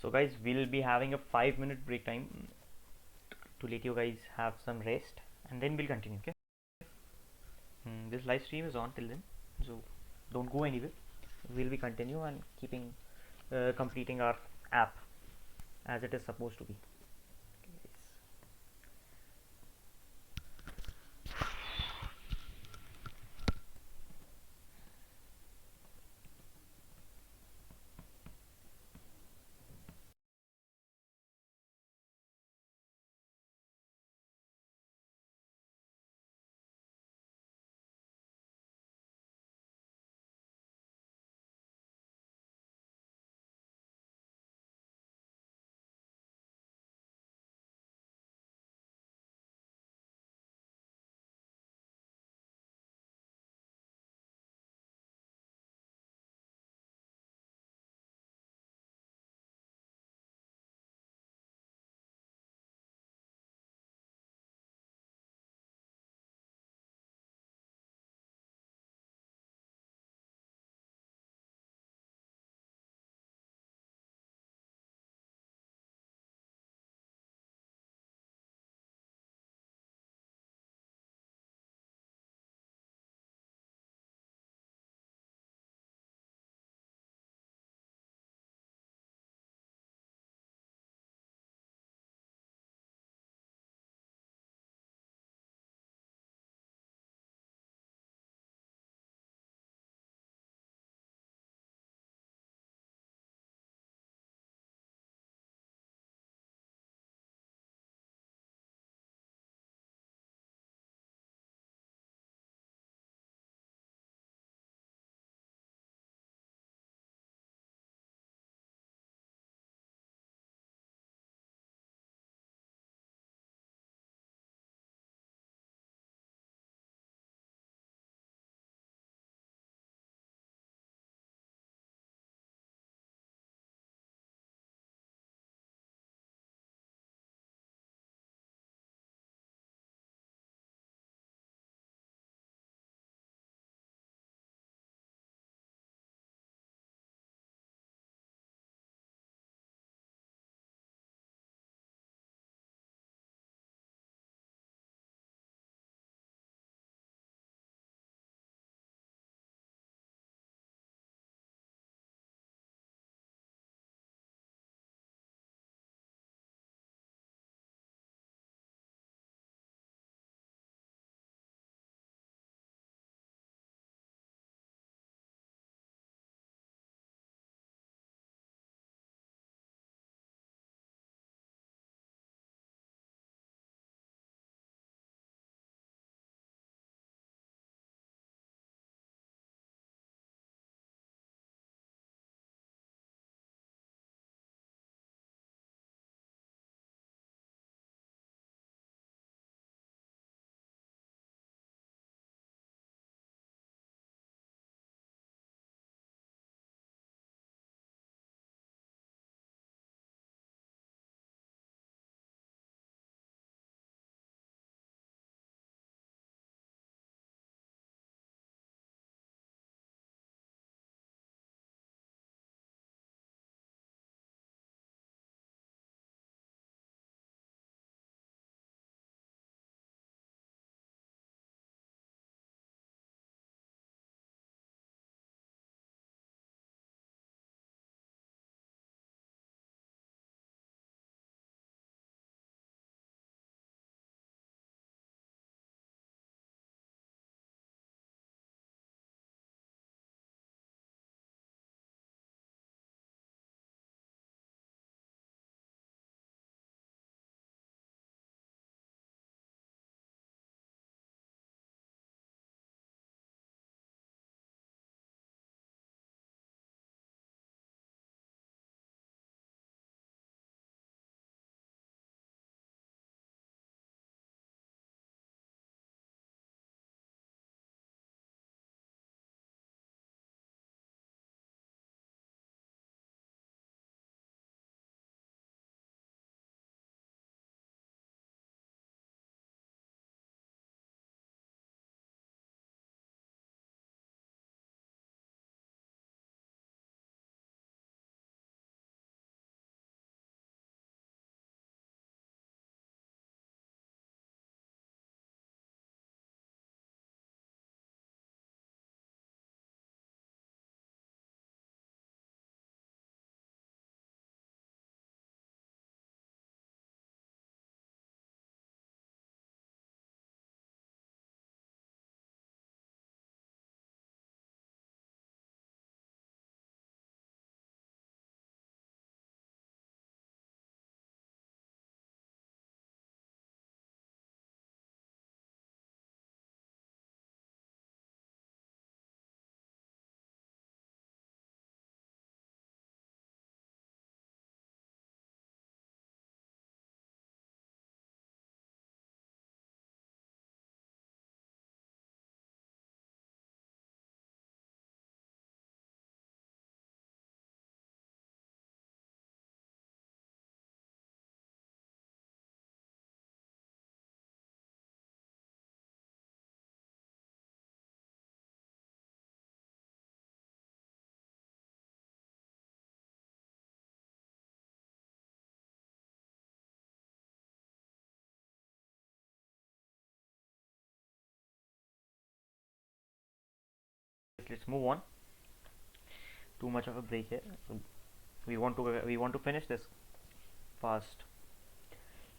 So guys, we'll be having a 5-minute break time to let you guys have some rest, and then we'll continue. Okay. This live stream is on till then, so don't go anywhere. We'll be continue and keeping completing our app as it is supposed to be. let's move on. Too much of a break here. So we want to finish this fast.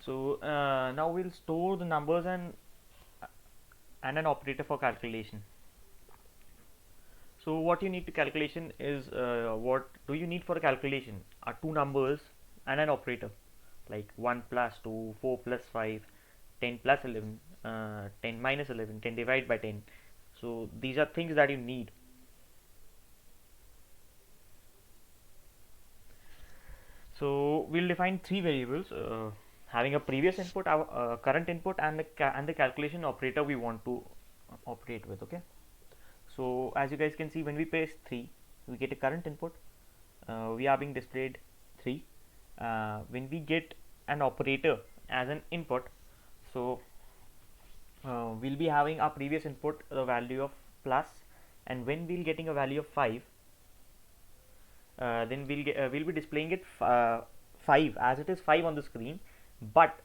So now we'll store the numbers and an operator for calculation. So what you need to calculation is what do you need for a calculation are two numbers and an operator like 1 plus 2, 4 plus 5, 10 plus 11, 10 minus 11, 10 divided by 10. So these are things that you need. So we'll define three variables having a previous input, our current input, and the calculation operator we want to operate with. Okay. So as you guys can see, when we press 3, we get a current input. We are being displayed 3. When we get an operator as an input, so we'll be having our previous input the value of plus, and when we'll getting a value of 5, then we'll be displaying it 5 as it is 5 on the screen, but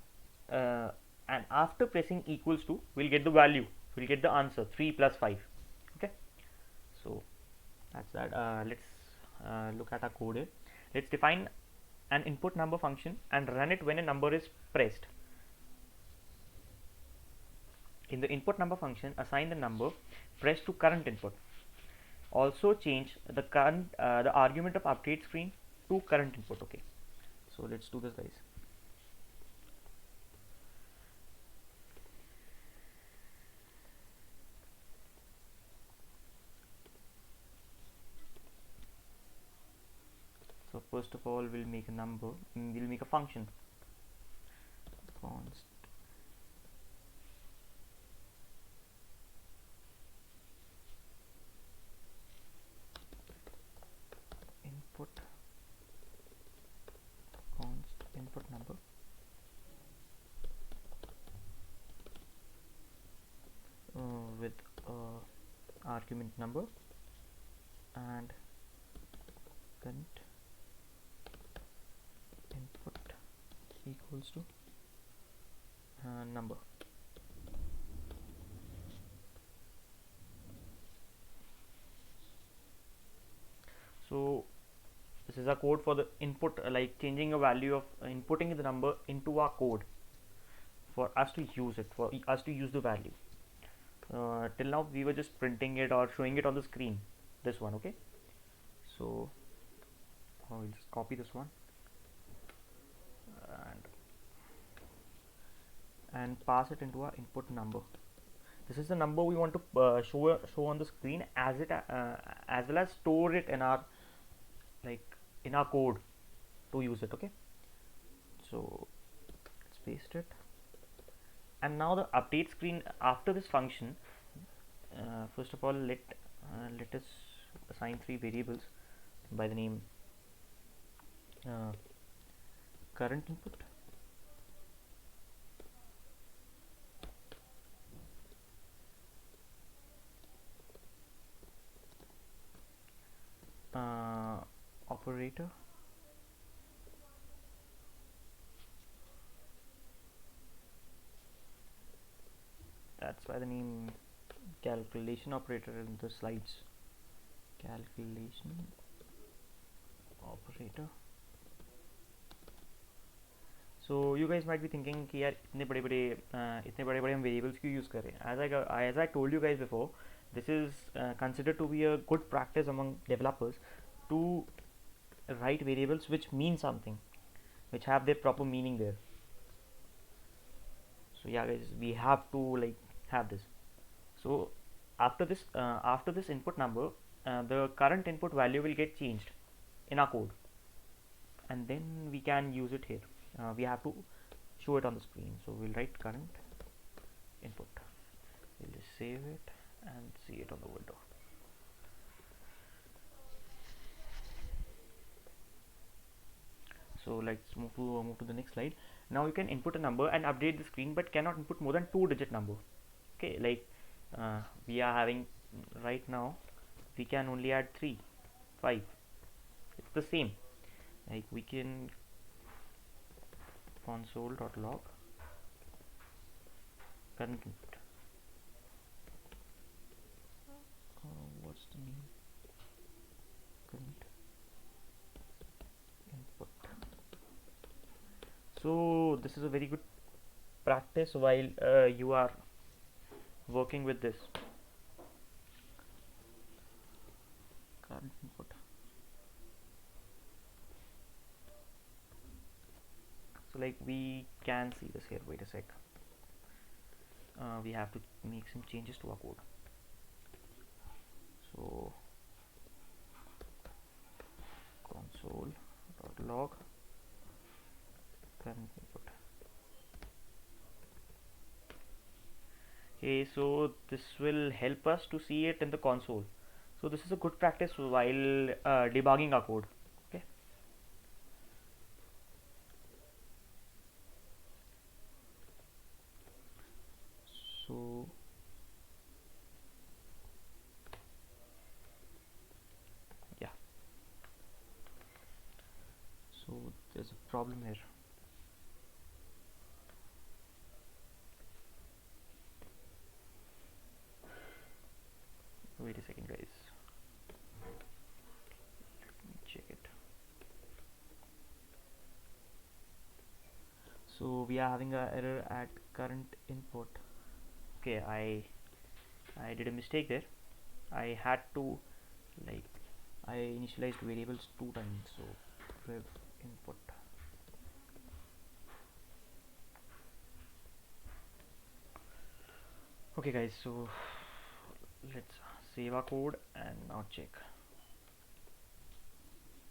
and after pressing equals to, we'll get the value, we'll get the answer 3 plus 5. Okay, so that's that. Let's look at our code here. Let's define an input number function and run it when a number is pressed. In the input number function, assign the number pressed to current input. Also change the current the argument of update screen to current input. Okay, so let's do this, guys. So first of all, we'll make a number, we'll make a function const input const input number with argument number and current input equals to number. So this is a code for the input, like changing a value of inputting the number into our code for us to use it, for us to use the value. Till now we were just printing it or showing it on the screen, this one. Okay, so we'll just copy this one and pass it into our input number. This is the number we want to show on the screen, as well as store it in our in our code to use it. Okay, so let's paste it. And now the update screen after this function, first of all, let us assign three variables by the name current input, operator, that's by the name calculation operator in the slides, calculation operator. So you guys might be thinking कि यार इतने बड़े हम variables क्यों use कर रहे हैं? As I told you guys before, this is considered to be a good practice among developers to write variables which mean something, which have their proper meaning there. So yeah, guys, we have to have this. So after this input number, the current input value will get changed in our code, and then we can use it here. We have to show it on the screen, so we'll write current input, we'll just save it and see it on the window. So let's move to the next slide. Now you can input a number and update the screen, but cannot input more than 2-digit number. Okay, we are having right now, we can only add 3, 5. It's the same. Like we can console.log current input. What's New current input. So this is a very good practice while you are working with this current input. So like we can see this here. Wait a sec. We have to make some changes to our code. So console.log current input. Okay, so this will help us to see it in the console. So this is a good practice while debugging our code. Okay. So yeah. So there's a problem here. Wait a second, guys. Let me check it. So we are having a error at current input. Okay, I did a mistake there. I had to, like, I initialized variables 2 times. So rev input. Okay, guys. So let's save our code and now check.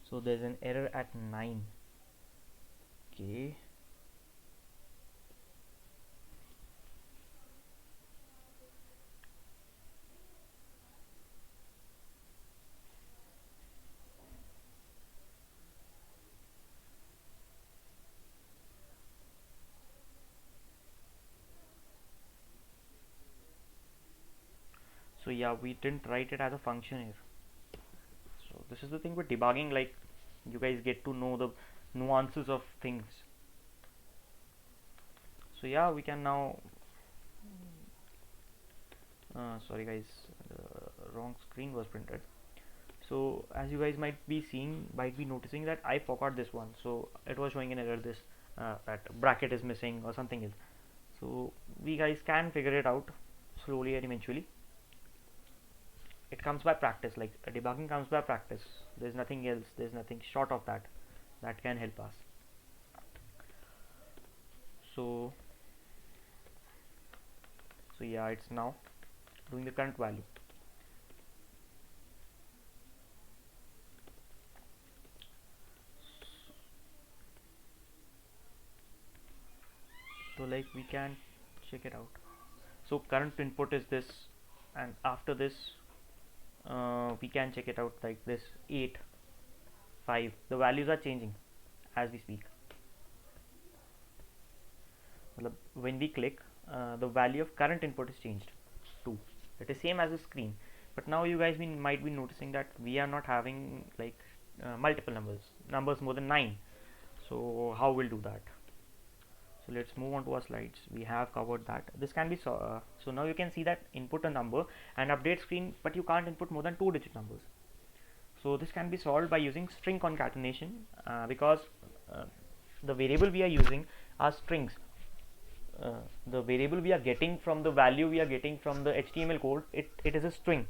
So there's an error at 9. Okay. So yeah, we didn't write it as a function here. So this is the thing with debugging, like you guys get to know the nuances of things. So yeah, we can now sorry guys, the wrong screen was printed. So as you guys might be noticing that I forgot this one, so it was showing an error, this that bracket is missing or something else. So we guys can figure it out slowly and eventually. It comes by practice, like debugging comes by practice. There's nothing else, there's nothing short of that that can help us. So yeah, it's now doing the current value. So like we can check it out. So current input is this, and after this we can check it out like this 8 5. The values are changing as we speak. When we click, the value of current input is changed to, it is same as the screen, but now you guys might be noticing that we are not having like multiple numbers more than 9. So how we'll do that? So let's move on to our slides. We have covered that. This can be so now you can see that input a number and update screen, but you can't input more than 2-digit numbers. So this can be solved by using string concatenation, because the variable we are using are strings. The variable we are getting from the value we are getting from the HTML code, it is a string.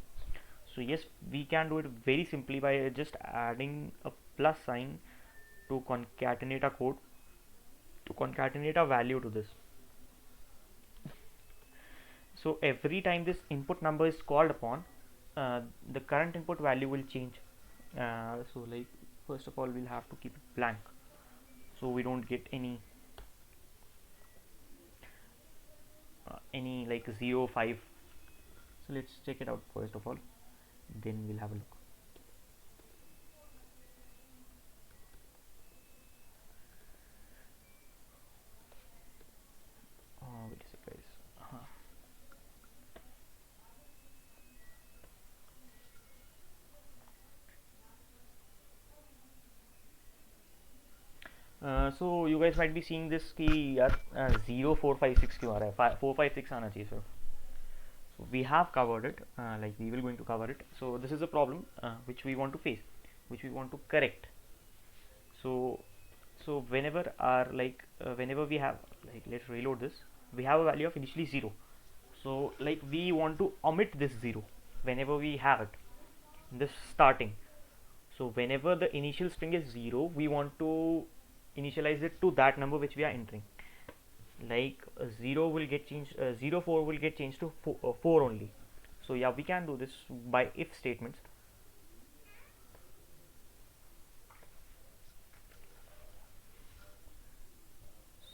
So yes, we can do it very simply by just adding a plus sign to concatenate a code, to concatenate a value to this. So every time this input number is called upon, the current input value will change. So like first of all we'll have to keep it blank so we don't get any like 0 5. So let's check it out first of all, then we'll have a look. Wait a sec guys. So you guys might be seeing this कि यार 0 4 5 6 क्यों आ रहा है, 4 5 6 आना चाहिए sir. we have covered it, like we will going to cover it. So this is a problem which we want to face, which we want to correct. So whenever our whenever we have, like, let's reload this, we have a value of initially 0. So like we want to omit this 0 whenever we have it, this starting. So whenever the initial string is 0, we want to initialize it to that number which we are entering. Like 0 will get changed, 0 4 will get changed to 4 only. So yeah, we can do this by if statements.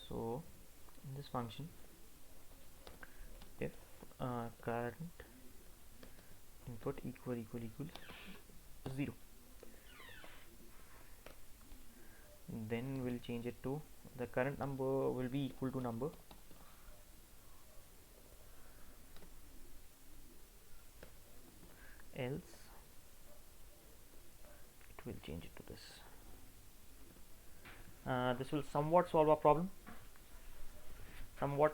So in this function, if current input equals 0, then we'll change it to the current number will be equal to number, else it will change it to this. This will somewhat solve our problem, somewhat,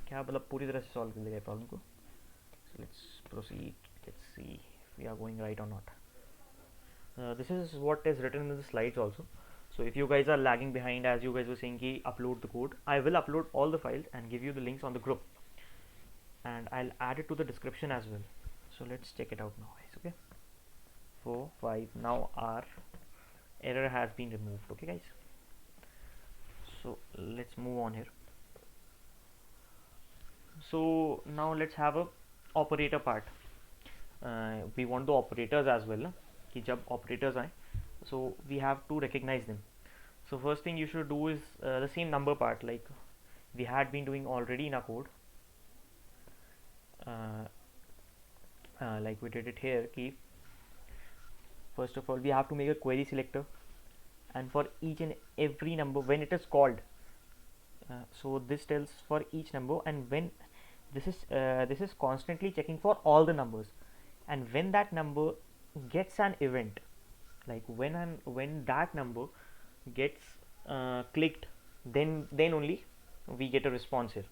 क्या मतलब पूरी तरह से solve कर देगा problem को. So let's proceed. Let's see if we are going right or not. This is what is written in the slides also. So if you guys are lagging behind, as you guys were saying ki upload the code, I will upload all the files and give you the links on the group, and I'll add it to the description as well. So let's check it out now, guys. Okay, 4 5. Now our error has been removed. Okay guys, so let's move on here. So now let's have a operator part. We want the operators as well ना, कि जब operators आए, so we have to recognize them. So first thing you should do is the same number part, like we had been doing already in our code, like we did it here. Ki first of all we have to make a query selector, and for each and every number when it is called, so this tells for each number, and when this is constantly checking for all the numbers, and when that number gets an event, like when that number gets clicked, then only we get a response here.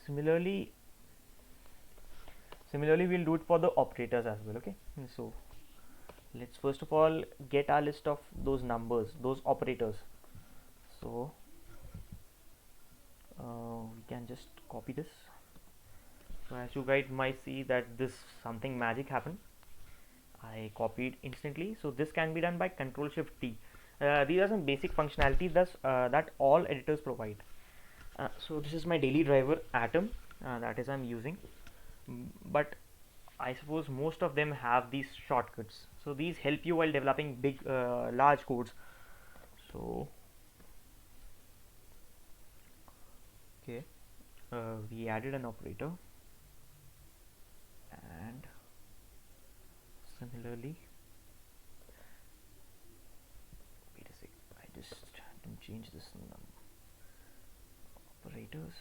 Similarly we'll do it for the operators as well. Okay, so let's first of all get our list of those numbers, those operators. So we can just copy this. So as you guys might see that this something magic happened, I copied instantly. So this can be done by Control Shift T. These are some basic functionalities that all editors provide. So this is my daily driver Atom, that is I'm using, but I suppose most of them have these shortcuts. So these help you while developing big large codes. So okay, we added an operator, and similarly, wait a sec, I just didn't change this number. Operators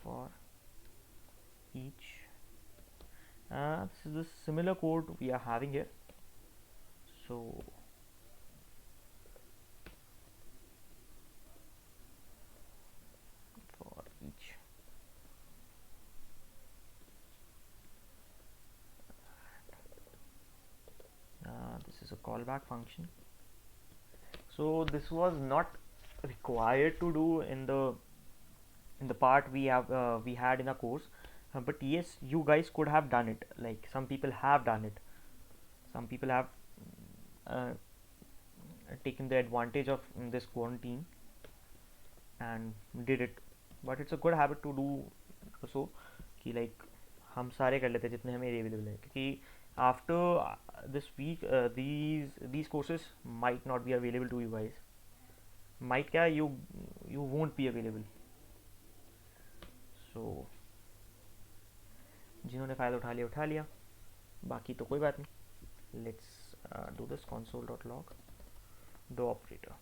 for each. This is the similar code we are having here. So for each, this is a callback function. So this was not required to do in the part we had in the course, but yes, you guys could have done it. Like some people have done it, some people have taken the advantage of this quarantine and did it. But it's a good habit to do so, कि like हम सारे कर लेते हैं जितने हमें available है, क्योंकि after this week these courses might not be available to you guys. Might क्या, you won't be available. So जिन्होंने फ़ायदा उठा लिया, बाकी तो कोई बात नहीं. Let's do this console.log the operator,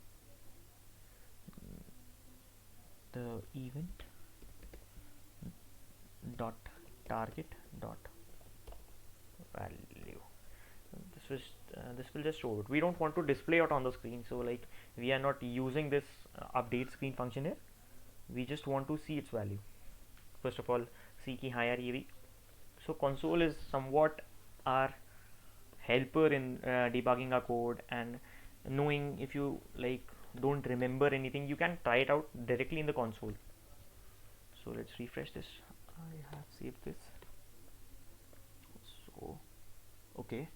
the event dot target dot value. This was this will just show it. We don't want to display it on the screen, so like we are not using this update screen function here. We just want to see its value. First of all, see ki हाँ यार ये भी. So console is somewhat our helper in debugging our code, and knowing if you like don't remember anything, you can try it out directly in the console. So let's refresh this. I have saved this. So okay,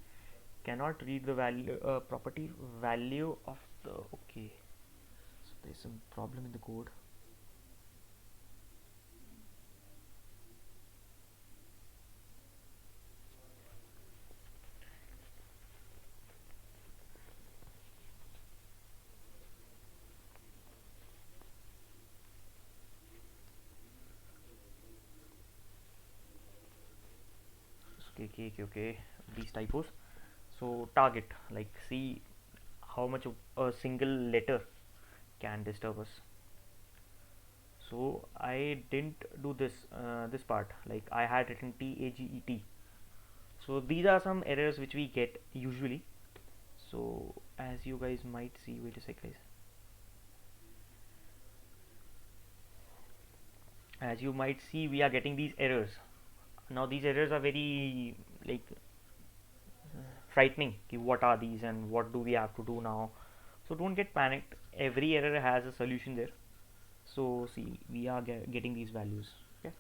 cannot read the value property value of the, okay, so there's some problem in the code. Okay, these typos. So target, like see how much of a single letter can disturb us. So I didn't do this this part, like I had written TAGET. So these are some errors which we get usually. So as you guys might see, wait a sec guys, as you might see, we are getting these errors. Now these errors are very like frightening. What are these and what do we have to do now? So don't get panicked, every error has a solution there. So see, we are getting these values. Okay,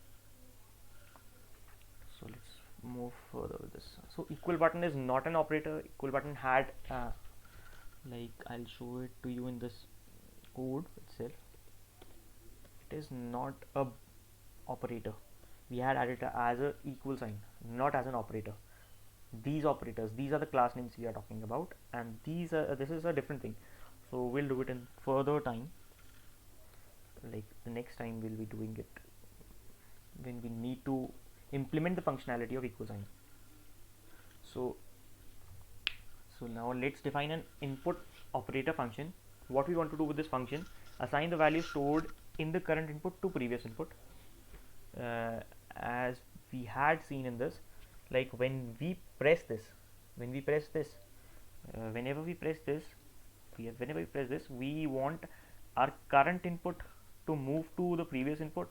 so let's move further with this. So equal button is not an operator. Equal button had like I'll show it to you in this code itself. It is not a operator. We had added it as a equal sign, not as an operator. These operators, these are the class names we are talking about, and these are this is a different thing. So we'll do it in further time, like the next time we'll be doing it when we need to implement the functionality of equal sign. So now let's define an input operator function. What we want to do with this function: assign the value stored in the current input to previous input. As we had seen in this, like when we press this, whenever we press this, we want our current input to move to the previous input,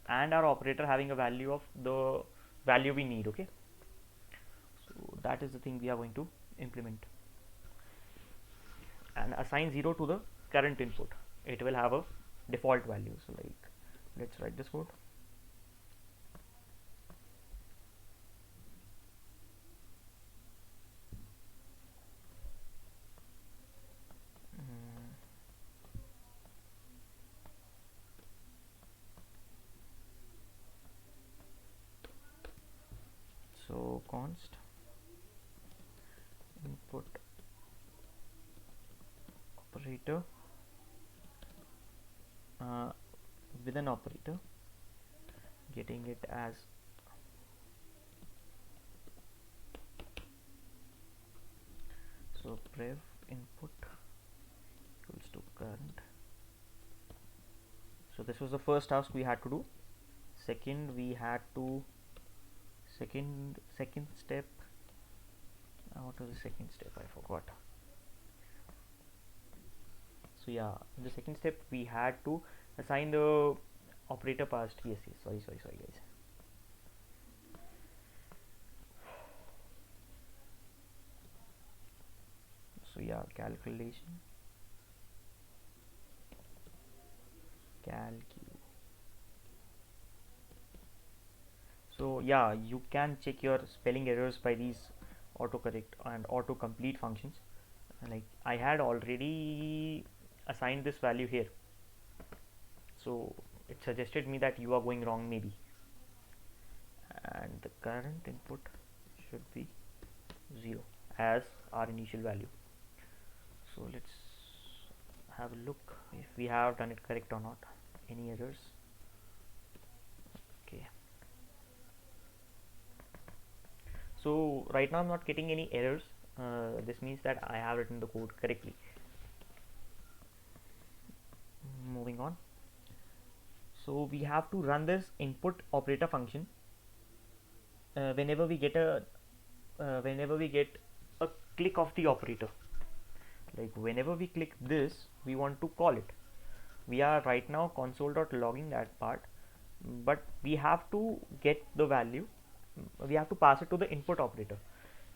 and our operator having a value of the value we need. Okay, so that is the thing we are going to implement. And assign 0 to the current input, it will have a default value. So like let's write this code. So const input operator with an operator, getting it as so prev input equals to current. So this was the first task we had to do. Second, we had to second step. What was the second step? I forgot. So yeah, in the second step we had to assign the operator passed. Yes, sorry guys. So yeah, calculation, so yeah, you can check your spelling errors by these autocorrect and autocomplete functions. Like I had already assigned this value here, so it suggested me that you are going wrong maybe, and the current input should be 0 as our initial value. So let's have a look if we have done it correct or not. Any errors? Okay, so right now I'm not getting any errors. This means that I have written the code correctly. Moving on, so we have to run this input operator function whenever we get a click of the operator. Like whenever we click this, we want to call it. We are right now console.logging that part, but we have to get the value. We have to pass it to the input operator,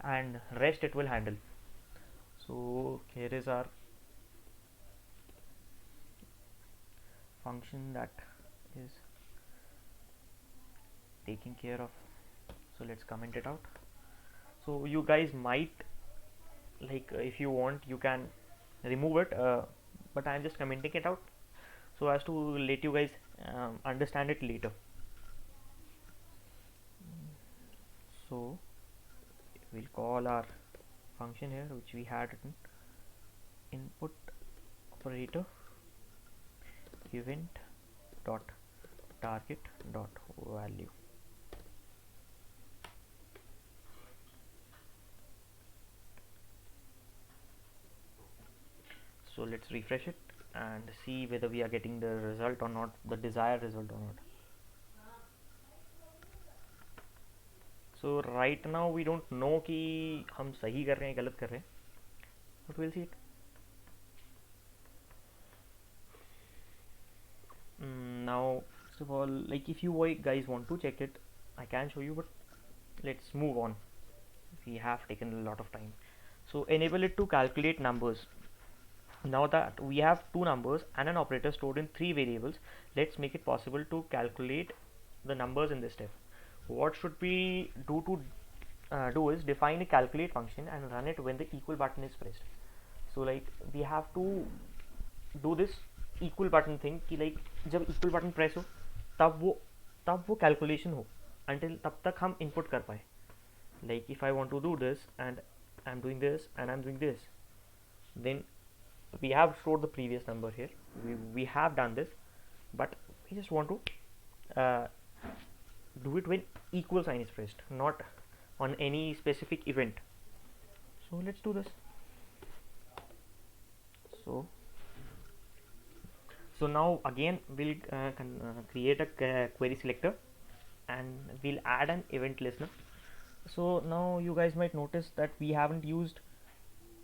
and rest it will handle. So here is our function that is taking care of. So let's comment it out. So you guys might like if you want you can remove it, but I'm just commenting it out so as to let you guys understand it later. So we'll call our function here which we had written, input operator event dot target dot value. So let's refresh it and see whether we are getting the result or not, the desired result or not. So right now we don't know कि हम सही कर रहे हैं गलत कर रहे हैं, but we'll see it. Now first of all, like if you guys want to check it, I can show you, but let's move on. We have taken a lot of time. So enable it to calculate numbers. Now that we have two numbers and an operator stored in three variables, let's make it possible to calculate the numbers in this step. What should we do to do is define a calculate function and run it when the equal button is pressed. So like we have to do this equal button thing कि like जब equal button press हो तब वो calculation हो, until तब तक हम input कर पाए. Like if I want to do this and I'm doing this and I'm doing this, then we have stored the previous number here. We have done this, but we just want to do it when equal sign is pressed, not on any specific event. So let's do this. So now again we'll create a query selector and we'll add an event listener. So now you guys might notice that we haven't used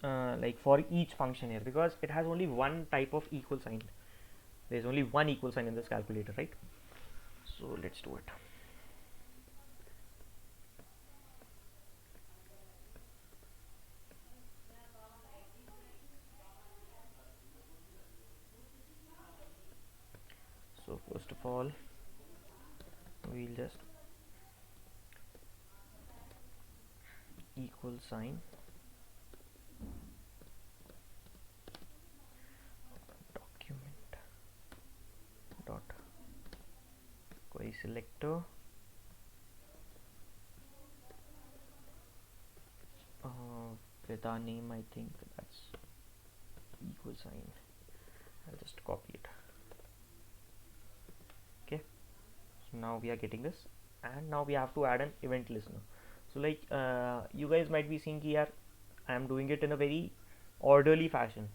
like for each function here because it has only one type of equal sign. There's only one equal sign in this calculator, right? So let's do it. So first of all, we'll just equal sign document dot query selector with our name. I think that's equal sign. I'll just copy it. Okay, so now we are getting this, and now we have to add an event listener. So like you guys might be seeing here I am doing it in a very orderly fashion,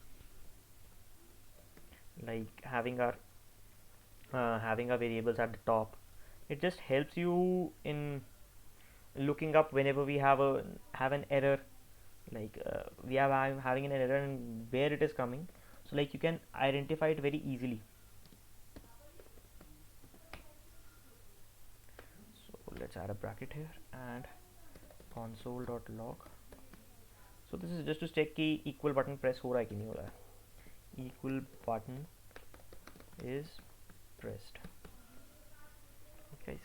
like having our variables at the top. It just helps you in looking up whenever we have an error, like we have having an error and where it is coming, so like you can identify it very easily. So let's add a bracket here and console.log. So this is just to check कि equal button press हो रहा है कि नहीं हो रहा है. Equal button is pressed. Okay.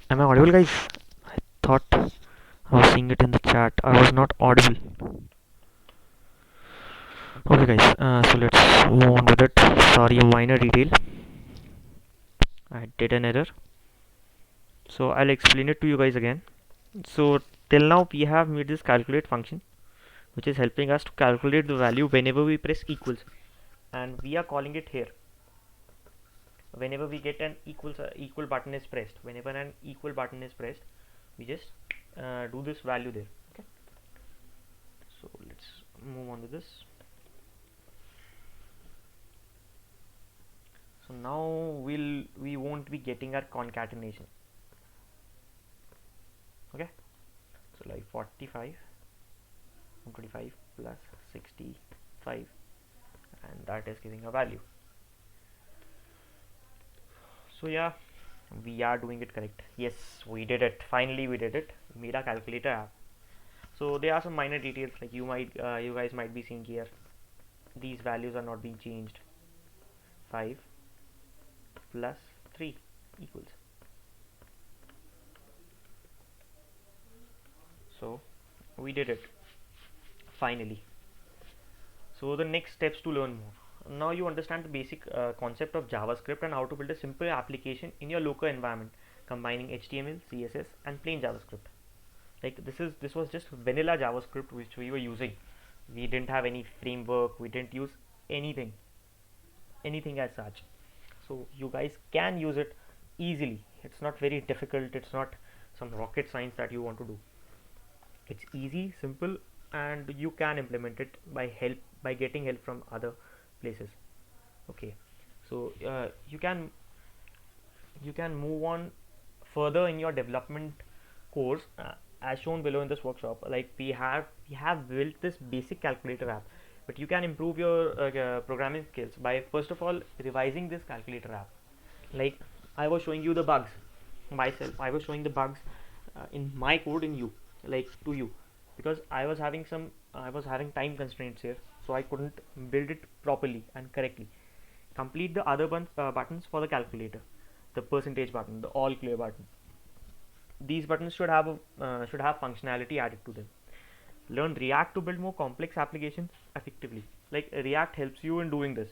Am I audible, guys? I thought I was seeing it in the chat. I was not audible. Okay, guys. So let's move on with it. Sorry, a minor detail. I did an error. So I'll explain it to you guys again. So till now we have made this calculate function, which is helping us to calculate the value whenever we press equals, and we are calling it here whenever we get an equal button is pressed. Whenever an equal button is pressed, we just do this value there. Okay, so let's move on to this. So now we won't be getting our concatenation. Okay, so like 45 125 plus 65, and that is giving a value. So yeah, we are doing it correct. Yes, we did it. Finally we did it. We made a calculator app. So there are some minor details, like you guys might be seeing here, these values are not being changed. 5 plus 3 equals, so we did it finally. So the next steps to learn more. Now you understand the basic concept of JavaScript and how to build a simple application in your local environment, combining HTML, CSS, and plain JavaScript. Like this was just vanilla JavaScript which we were using. We didn't have any framework. We didn't use anything, anything as such. So you guys can use it easily. It's not very difficult. It's not some rocket science that you want to do. It's easy, simple, and you can implement it by getting help from other places. Okay, so you can move on further in your development course, as shown below in this workshop. Like we have built this basic calculator app, but you can improve your programming skills by first of all revising this calculator app. Like I was showing you the bugs myself. I was showing the bugs in my code in you, like to you, because I was having time constraints here, so I couldn't build it properly and correctly. Complete the other buttons for the calculator, the percentage button, the all clear button. These buttons should have functionality added to them. Learn React to build more complex applications effectively. Like React helps you in doing this.